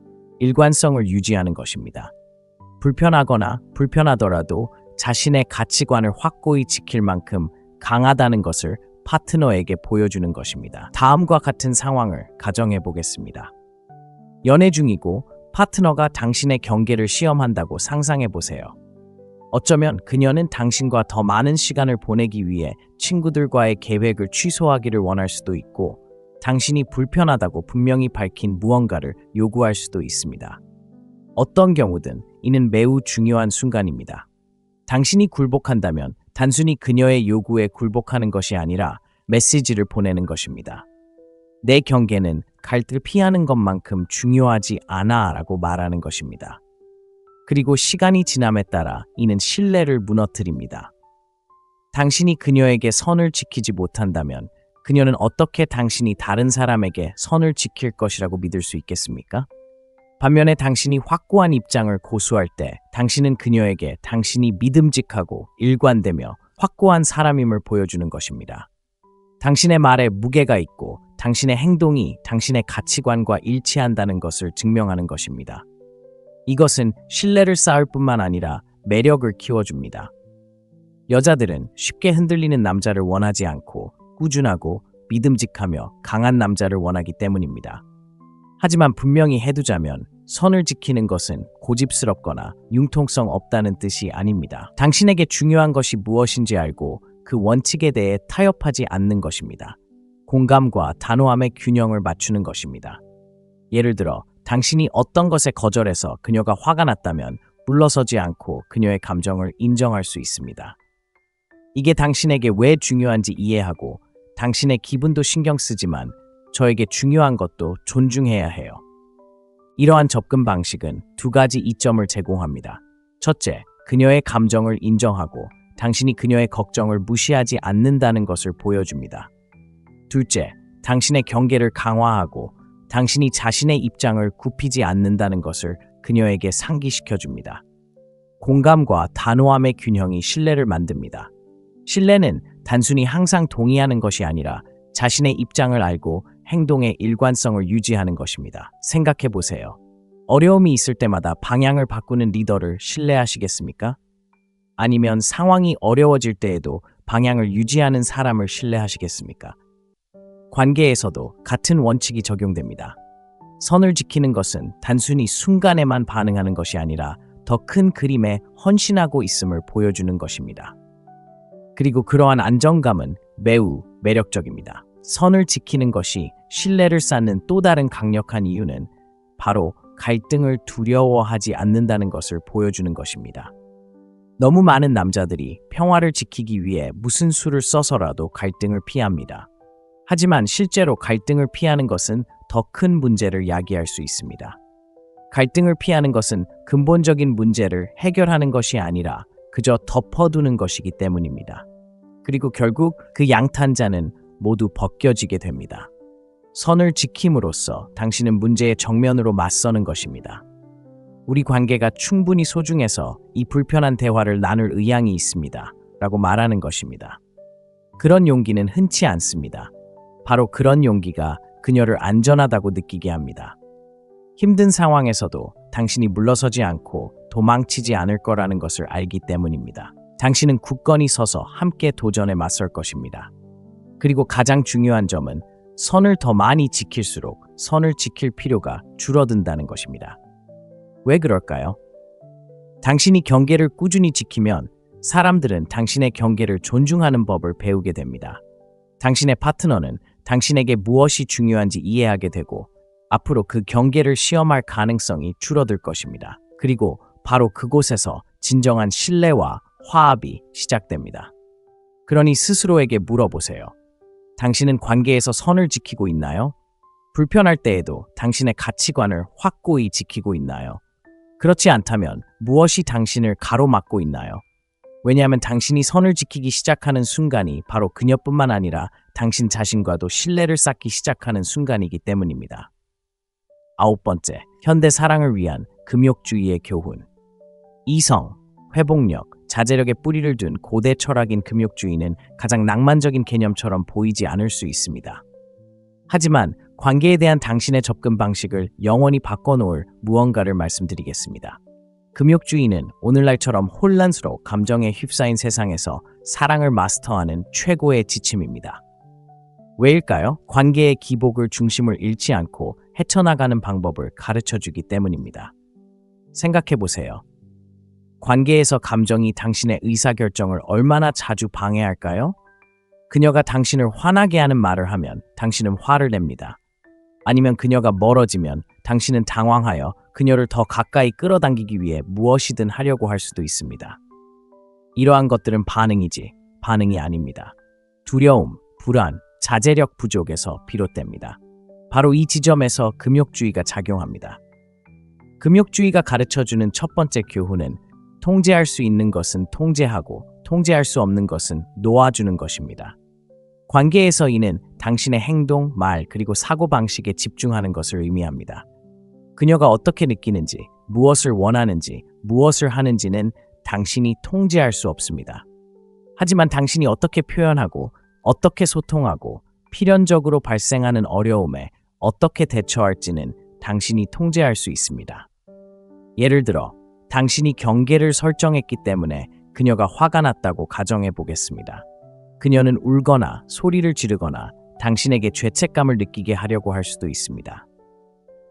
일관성을 유지하는 것입니다. 불편하거나 불편하더라도 자신의 가치관을 확고히 지킬 만큼 강하다는 것을 파트너에게 보여주는 것입니다. 다음과 같은 상황을 가정해 보겠습니다. 연애 중이고 파트너가 당신의 경계를 시험한다고 상상해 보세요. 어쩌면 그녀는 당신과 더 많은 시간을 보내기 위해 친구들과의 계획을 취소하기를 원할 수도 있고 당신이 불편하다고 분명히 밝힌 무언가를 요구할 수도 있습니다. 어떤 경우든 이는 매우 중요한 순간입니다. 당신이 굴복한다면 단순히 그녀의 요구에 굴복하는 것이 아니라 메시지를 보내는 것입니다. 내 경계는 갈등을 피하는 것만큼 중요하지 않아 라고 말하는 것입니다. 그리고 시간이 지남에 따라 이는 신뢰를 무너뜨립니다. 당신이 그녀에게 선을 지키지 못한다면 그녀는 어떻게 당신이 다른 사람에게 선을 지킬 것이라고 믿을 수 있겠습니까? 반면에 당신이 확고한 입장을 고수할 때 당신은 그녀에게 당신이 믿음직하고 일관되며 확고한 사람임을 보여주는 것입니다. 당신의 말에 무게가 있고 당신의 행동이 당신의 가치관과 일치한다는 것을 증명하는 것입니다. 이것은 신뢰를 쌓을 뿐만 아니라 매력을 키워줍니다. 여자들은 쉽게 흔들리는 남자를 원하지 않고 꾸준하고 믿음직하며 강한 남자를 원하기 때문입니다. 하지만 분명히 해두자면 선을 지키는 것은 고집스럽거나 융통성 없다는 뜻이 아닙니다. 당신에게 중요한 것이 무엇인지 알고 그 원칙에 대해 타협하지 않는 것입니다. 공감과 단호함의 균형을 맞추는 것입니다. 예를 들어 당신이 어떤 것에 거절해서 그녀가 화가 났다면 물러서지 않고 그녀의 감정을 인정할 수 있습니다. 이게 당신에게 왜 중요한지 이해하고 당신의 기분도 신경 쓰지만 저에게 중요한 것도 존중해야 해요. 이러한 접근 방식은 두 가지 이점을 제공합니다. 첫째, 그녀의 감정을 인정하고 당신이 그녀의 걱정을 무시하지 않는다는 것을 보여줍니다. 둘째, 당신의 경계를 강화하고 당신이 자신의 입장을 굽히지 않는다는 것을 그녀에게 상기시켜줍니다. 공감과 단호함의 균형이 신뢰를 만듭니다. 신뢰는 단순히 항상 동의하는 것이 아니라 자신의 입장을 알고 행동의 일관성을 유지하는 것입니다. 생각해 보세요. 어려움이 있을 때마다 방향을 바꾸는 리더를 신뢰하시겠습니까? 아니면 상황이 어려워질 때에도 방향을 유지하는 사람을 신뢰하시겠습니까? 관계에서도 같은 원칙이 적용됩니다. 선을 지키는 것은 단순히 순간에만 반응하는 것이 아니라 더 더 큰 그림에 헌신하고 있음을 보여주는 것입니다. 그리고 그러한 안정감은 매우 매력적입니다. 선을 지키는 것이 신뢰를 쌓는 또 다른 강력한 이유는 바로 갈등을 두려워하지 않는다는 것을 보여주는 것입니다. 너무 많은 남자들이 평화를 지키기 위해 무슨 수를 써서라도 갈등을 피합니다. 하지만 실제로 갈등을 피하는 것은 더 큰 문제를 야기할 수 있습니다. 갈등을 피하는 것은 근본적인 문제를 해결하는 것이 아니라 그저 덮어두는 것이기 때문입니다. 그리고 결국 그 양탄자는 모두 벗겨지게 됩니다. 선을 지킴으로써 당신은 문제의 정면으로 맞서는 것입니다. 우리 관계가 충분히 소중해서 이 불편한 대화를 나눌 의향이 있습니다. 라고 말하는 것입니다. 그런 용기는 흔치 않습니다. 바로 그런 용기가 그녀를 안전하다고 느끼게 합니다. 힘든 상황에서도 당신이 물러서지 않고 도망치지 않을 거라는 것을 알기 때문입니다. 당신은 굳건히 서서 함께 도전에 맞설 것입니다. 그리고 가장 중요한 점은 선을 더 많이 지킬수록 선을 지킬 필요가 줄어든다는 것입니다. 왜 그럴까요? 당신이 경계를 꾸준히 지키면 사람들은 당신의 경계를 존중하는 법을 배우게 됩니다. 당신의 파트너는 당신에게 무엇이 중요한지 이해하게 되고 앞으로 그 경계를 시험할 가능성이 줄어들 것입니다. 그리고 바로 그곳에서 진정한 신뢰와 화합이 시작됩니다. 그러니 스스로에게 물어보세요. 당신은 관계에서 선을 지키고 있나요? 불편할 때에도 당신의 가치관을 확고히 지키고 있나요? 그렇지 않다면 무엇이 당신을 가로막고 있나요? 왜냐하면 당신이 선을 지키기 시작하는 순간이 바로 그녀뿐만 아니라 당신 자신과도 신뢰를 쌓기 시작하는 순간이기 때문입니다. 9번째, 현대 사랑을 위한 금욕주의의 교훈. 이성, 회복력, 자제력에 뿌리를 둔 고대 철학인 금욕주의는 가장 낭만적인 개념처럼 보이지 않을 수 있습니다. 하지만 관계에 대한 당신의 접근 방식을 영원히 바꿔놓을 무언가를 말씀드리겠습니다. 금욕주의는 오늘날처럼 혼란스러워 감정에 휩싸인 세상에서 사랑을 마스터하는 최고의 지침입니다. 왜일까요? 관계의 기복을 중심을 잃지 않고 헤쳐나가는 방법을 가르쳐주기 때문입니다. 생각해보세요. 관계에서 감정이 당신의 의사결정을 얼마나 자주 방해할까요? 그녀가 당신을 화나게 하는 말을 하면 당신은 화를 냅니다. 아니면 그녀가 멀어지면 당신은 당황하여 그녀를 더 가까이 끌어당기기 위해 무엇이든 하려고 할 수도 있습니다. 이러한 것들은 반응이지 반응이 아닙니다. 두려움, 불안, 자제력 부족에서 비롯됩니다. 바로 이 지점에서 금욕주의가 작용합니다. 금욕주의가 가르쳐주는 첫 번째 교훈은 통제할 수 있는 것은 통제하고 통제할 수 없는 것은 놓아주는 것입니다. 관계에서 이는 당신의 행동, 말, 그리고 사고방식에 집중하는 것을 의미합니다. 그녀가 어떻게 느끼는지, 무엇을 원하는지, 무엇을 하는지는 당신이 통제할 수 없습니다. 하지만 당신이 어떻게 표현하고, 어떻게 소통하고, 필연적으로 발생하는 어려움에 어떻게 대처할지는 당신이 통제할 수 있습니다. 예를 들어, 당신이 경계를 설정했기 때문에 그녀가 화가 났다고 가정해 보겠습니다. 그녀는 울거나 소리를 지르거나 당신에게 죄책감을 느끼게 하려고 할 수도 있습니다.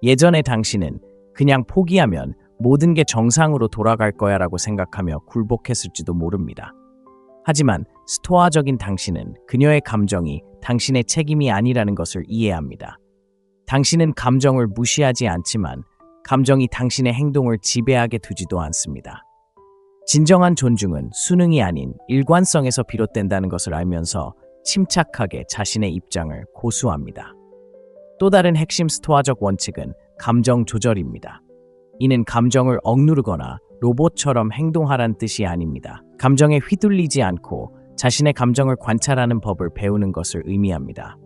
예전에 당신은 그냥 포기하면 모든 게 정상으로 돌아갈 거야 라고 생각하며 굴복했을지도 모릅니다. 하지만 스토아적인 당신은 그녀의 감정이 당신의 책임이 아니라는 것을 이해합니다. 당신은 감정을 무시하지 않지만 감정이 당신의 행동을 지배하게 두지도 않습니다. 진정한 존중은 수능이 아닌 일관성에서 비롯된다는 것을 알면서 침착하게 자신의 입장을 고수합니다. 또 다른 핵심 스토아적 원칙은 감정 조절입니다. 이는 감정을 억누르거나 로봇처럼 행동하란 뜻이 아닙니다. 감정에 휘둘리지 않고 자신의 감정을 관찰하는 법을 배우는 것을 의미합니다.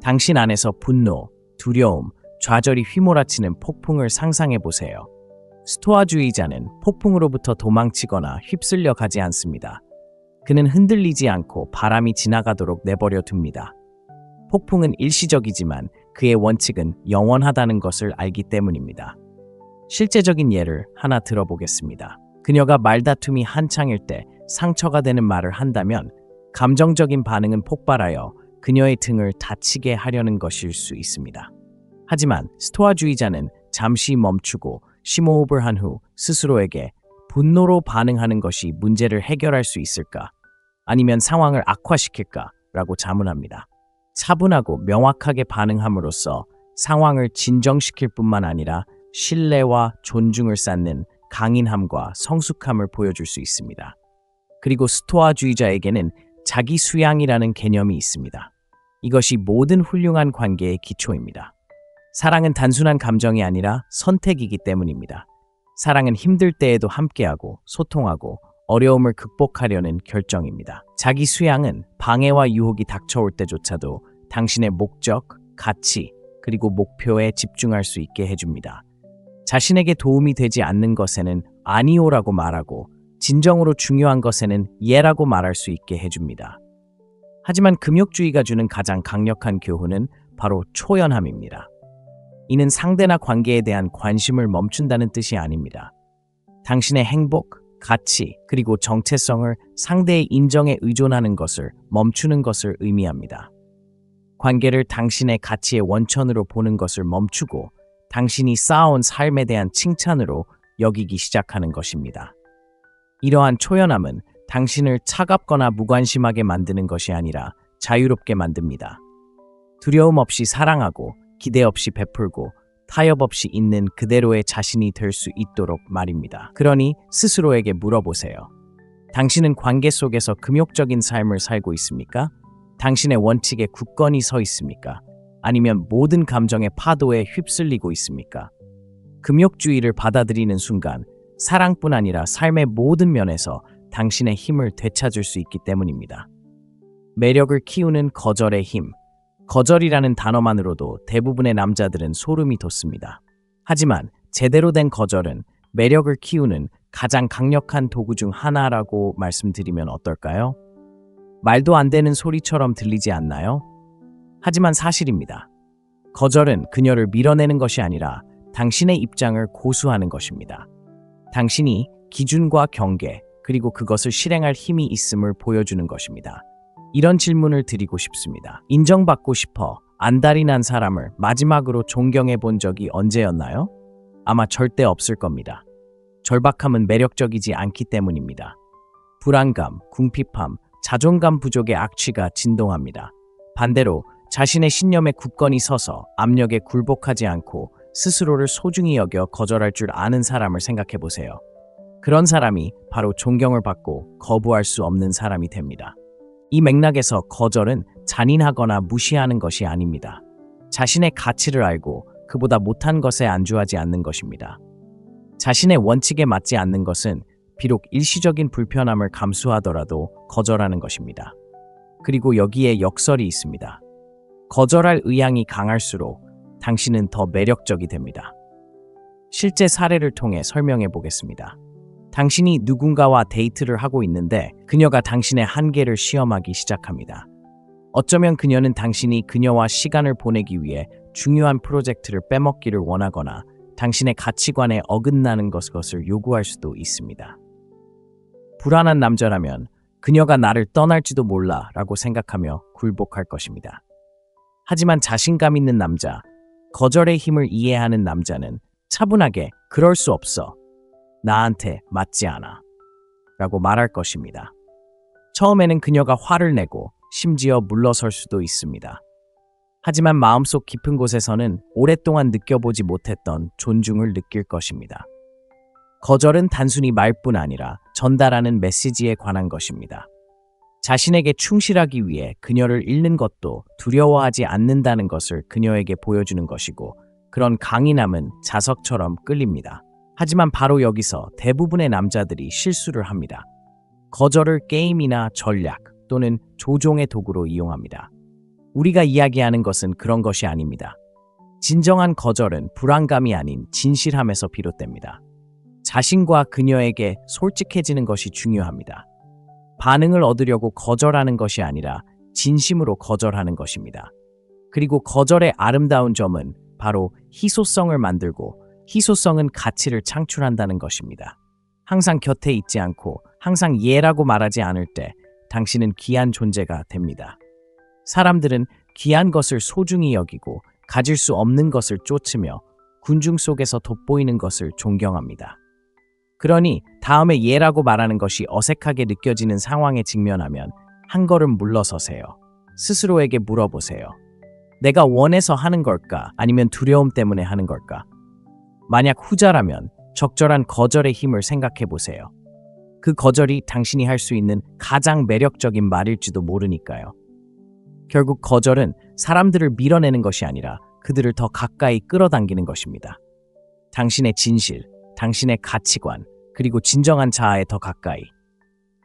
당신 안에서 분노, 두려움, 좌절이 휘몰아치는 폭풍을 상상해 보세요. 스토아주의자는 폭풍으로부터 도망치거나 휩쓸려 가지 않습니다. 그는 흔들리지 않고 바람이 지나가도록 내버려 둡니다. 폭풍은 일시적이지만 그의 원칙은 영원하다는 것을 알기 때문입니다. 실제적인 예를 하나 들어보겠습니다. 그녀가 말다툼이 한창일 때 상처가 되는 말을 한다면 감정적인 반응은 폭발하여 그녀의 등을 다치게 하려는 것일 수 있습니다. 하지만 스토아주의자는 잠시 멈추고 심호흡을 한 후 스스로에게 분노로 반응하는 것이 문제를 해결할 수 있을까? 아니면 상황을 악화시킬까? 라고 자문합니다. 차분하고 명확하게 반응함으로써 상황을 진정시킬 뿐만 아니라 신뢰와 존중을 쌓는 강인함과 성숙함을 보여줄 수 있습니다. 그리고 스토아주의자에게는 자기 수양이라는 개념이 있습니다. 이것이 모든 훌륭한 관계의 기초입니다. 사랑은 단순한 감정이 아니라 선택이기 때문입니다. 사랑은 힘들 때에도 함께하고 소통하고 어려움을 극복하려는 결정입니다. 자기 수양은 방해와 유혹이 닥쳐올 때조차도 당신의 목적, 가치, 그리고 목표에 집중할 수 있게 해줍니다. 자신에게 도움이 되지 않는 것에는 아니오라고 말하고 진정으로 중요한 것에는 예라고 말할 수 있게 해줍니다. 하지만 금욕주의가 주는 가장 강력한 교훈은 바로 초연함입니다. 이는 상대나 관계에 대한 관심을 멈춘다는 뜻이 아닙니다. 당신의 행복, 가치, 그리고 정체성을 상대의 인정에 의존하는 것을 멈추는 것을 의미합니다. 관계를 당신의 가치의 원천으로 보는 것을 멈추고 당신이 쌓아온 삶에 대한 칭찬으로 여기기 시작하는 것입니다. 이러한 초연함은 당신을 차갑거나 무관심하게 만드는 것이 아니라 자유롭게 만듭니다. 두려움 없이 사랑하고 기대 없이 베풀고 타협 없이 있는 그대로의 자신이 될 수 있도록 말입니다. 그러니 스스로에게 물어보세요. 당신은 관계 속에서 금욕적인 삶을 살고 있습니까? 당신의 원칙에 굳건히 서 있습니까? 아니면 모든 감정의 파도에 휩쓸리고 있습니까? 금욕주의를 받아들이는 순간 사랑뿐 아니라 삶의 모든 면에서 당신의 힘을 되찾을 수 있기 때문입니다. 매력을 키우는 거절의 힘. 거절이라는 단어만으로도 대부분의 남자들은 소름이 돋습니다. 하지만 제대로 된 거절은 매력을 키우는 가장 강력한 도구 중 하나라고 말씀드리면 어떨까요? 말도 안 되는 소리처럼 들리지 않나요? 하지만 사실입니다. 거절은 그녀를 밀어내는 것이 아니라 당신의 입장을 고수하는 것입니다. 당신이 기준과 경계, 그리고 그것을 실행할 힘이 있음을 보여주는 것입니다. 이런 질문을 드리고 싶습니다. 인정받고 싶어 안달이 난 사람을 마지막으로 존경해 본 적이 언제였나요? 아마 절대 없을 겁니다. 절박함은 매력적이지 않기 때문입니다. 불안감, 궁핍함, 자존감 부족의 악취가 진동합니다. 반대로 자신의 신념에 굳건히 서서 압력에 굴복하지 않고 스스로를 소중히 여겨 거절할 줄 아는 사람을 생각해 보세요. 그런 사람이 바로 존경을 받고 거부할 수 없는 사람이 됩니다. 이 맥락에서 거절은 잔인하거나 무시하는 것이 아닙니다. 자신의 가치를 알고 그보다 못한 것에 안주하지 않는 것입니다. 자신의 원칙에 맞지 않는 것은 비록 일시적인 불편함을 감수하더라도 거절하는 것입니다. 그리고 여기에 역설이 있습니다. 거절할 의향이 강할수록 당신은 더 매력적이 됩니다. 실제 사례를 통해 설명해 보겠습니다. 당신이 누군가와 데이트를 하고 있는데 그녀가 당신의 한계를 시험하기 시작합니다. 어쩌면 그녀는 당신이 그녀와 시간을 보내기 위해 중요한 프로젝트를 빼먹기를 원하거나 당신의 가치관에 어긋나는 것을 요구할 수도 있습니다. 불안한 남자라면 그녀가 나를 떠날지도 몰라 라고 생각하며 굴복할 것입니다. 하지만 자신감 있는 남자, 거절의 힘을 이해하는 남자는 차분하게 그럴 수 없어. 나한테 맞지 않아. 라고 말할 것입니다. 처음에는 그녀가 화를 내고 심지어 물러설 수도 있습니다. 하지만 마음속 깊은 곳에서는 오랫동안 느껴보지 못했던 존중을 느낄 것입니다. 거절은 단순히 말뿐 아니라 전달하는 메시지에 관한 것입니다. 자신에게 충실하기 위해 그녀를 잃는 것도 두려워하지 않는다는 것을 그녀에게 보여주는 것이고, 그런 강인함은 자석처럼 끌립니다. 하지만 바로 여기서 대부분의 남자들이 실수를 합니다. 거절을 게임이나 전략 또는 조종의 도구로 이용합니다. 우리가 이야기하는 것은 그런 것이 아닙니다. 진정한 거절은 불안감이 아닌 진실함에서 비롯됩니다. 자신과 그녀에게 솔직해지는 것이 중요합니다. 반응을 얻으려고 거절하는 것이 아니라 진심으로 거절하는 것입니다. 그리고 거절의 아름다운 점은 바로 희소성을 만들고, 희소성은 가치를 창출한다는 것입니다. 항상 곁에 있지 않고 항상 예라고 말하지 않을 때 당신은 귀한 존재가 됩니다. 사람들은 귀한 것을 소중히 여기고 가질 수 없는 것을 쫓으며 군중 속에서 돋보이는 것을 존경합니다. 그러니 다음에 예라고 말하는 것이 어색하게 느껴지는 상황에 직면하면 한 걸음 물러서세요. 스스로에게 물어보세요. 내가 원해서 하는 걸까? 아니면 두려움 때문에 하는 걸까? 만약 후자라면 적절한 거절의 힘을 생각해 보세요. 그 거절이 당신이 할 수 있는 가장 매력적인 말일지도 모르니까요. 결국 거절은 사람들을 밀어내는 것이 아니라 그들을 더 가까이 끌어당기는 것입니다. 당신의 진실, 당신의 가치관, 그리고 진정한 자아에 더 가까이.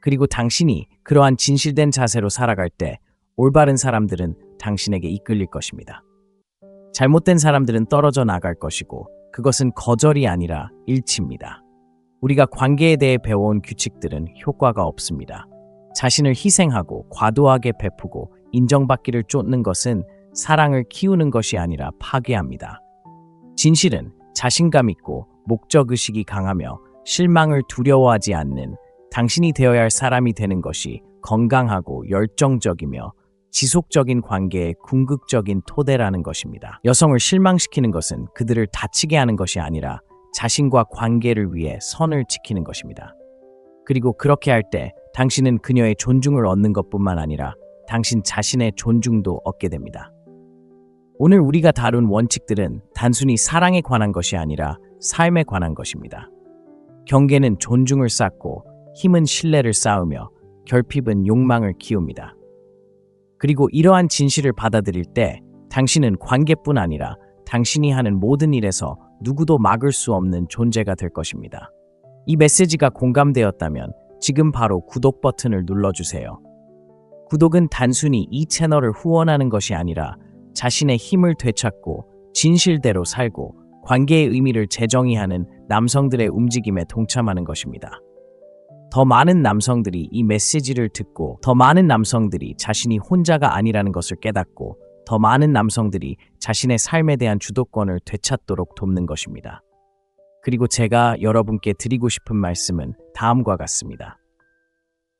그리고 당신이 그러한 진실된 자세로 살아갈 때 올바른 사람들은 당신에게 이끌릴 것입니다. 잘못된 사람들은 떨어져 나갈 것이고 그것은 거절이 아니라 일치입니다. 우리가 관계에 대해 배워온 규칙들은 효과가 없습니다. 자신을 희생하고 과도하게 베푸고 인정받기를 쫓는 것은 사랑을 키우는 것이 아니라 파괴합니다. 진실은 자신감 있고 목적의식이 강하며 실망을 두려워하지 않는 당신이 되어야 할 사람이 되는 것이 건강하고 열정적이며 지속적인 관계의 궁극적인 토대라는 것입니다. 여성을 실망시키는 것은 그들을 다치게 하는 것이 아니라 자신과 관계를 위해 선을 지키는 것입니다. 그리고 그렇게 할 때 당신은 그녀의 존중을 얻는 것뿐만 아니라 당신 자신의 존중도 얻게 됩니다. 오늘 우리가 다룬 원칙들은 단순히 사랑에 관한 것이 아니라 삶에 관한 것입니다. 경계는 존중을 쌓고 힘은 신뢰를 쌓으며 결핍은 욕망을 키웁니다. 그리고 이러한 진실을 받아들일 때 당신은 관계뿐 아니라 당신이 하는 모든 일에서 누구도 막을 수 없는 존재가 될 것입니다. 이 메시지가 공감되었다면 지금 바로 구독 버튼을 눌러주세요. 구독은 단순히 이 채널을 후원하는 것이 아니라 자신의 힘을 되찾고 진실대로 살고 관계의 의미를 재정의하는 남성들의 움직임에 동참하는 것입니다. 더 많은 남성들이 이 메시지를 듣고 더 많은 남성들이 자신이 혼자가 아니라는 것을 깨닫고 더 많은 남성들이 자신의 삶에 대한 주도권을 되찾도록 돕는 것입니다. 그리고 제가 여러분께 드리고 싶은 말씀은 다음과 같습니다.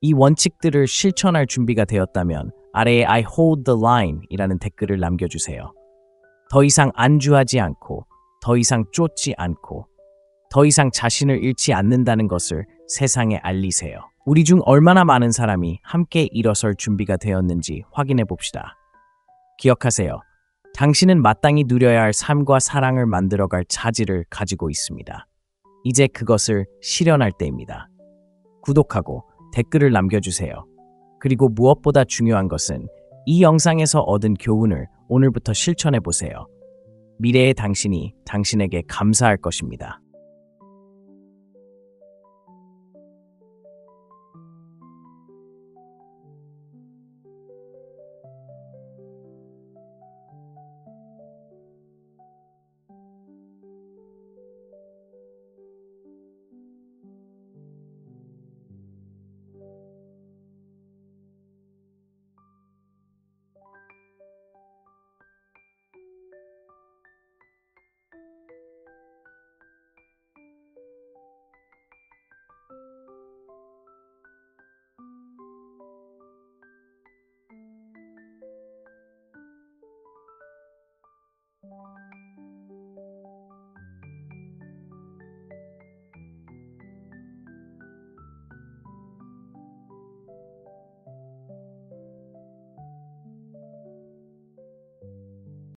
이 원칙들을 실천할 준비가 되었다면 아래에 I hold the line 이라는 댓글을 남겨주세요. 더 이상 안주하지 않고 더 이상 쫓지 않고 더 이상 자신을 잃지 않는다는 것을 세상에 알리세요. 우리 중 얼마나 많은 사람이 함께 일어설 준비가 되었는지 확인해 봅시다. 기억하세요. 당신은 마땅히 누려야 할 삶과 사랑을 만들어갈 차질을 가지고 있습니다. 이제 그것을 실현할 때입니다. 구독하고 댓글을 남겨주세요. 그리고 무엇보다 중요한 것은 이 영상에서 얻은 교훈을 오늘부터 실천해 보세요. 미래의 당신이 당신에게 감사할 것입니다.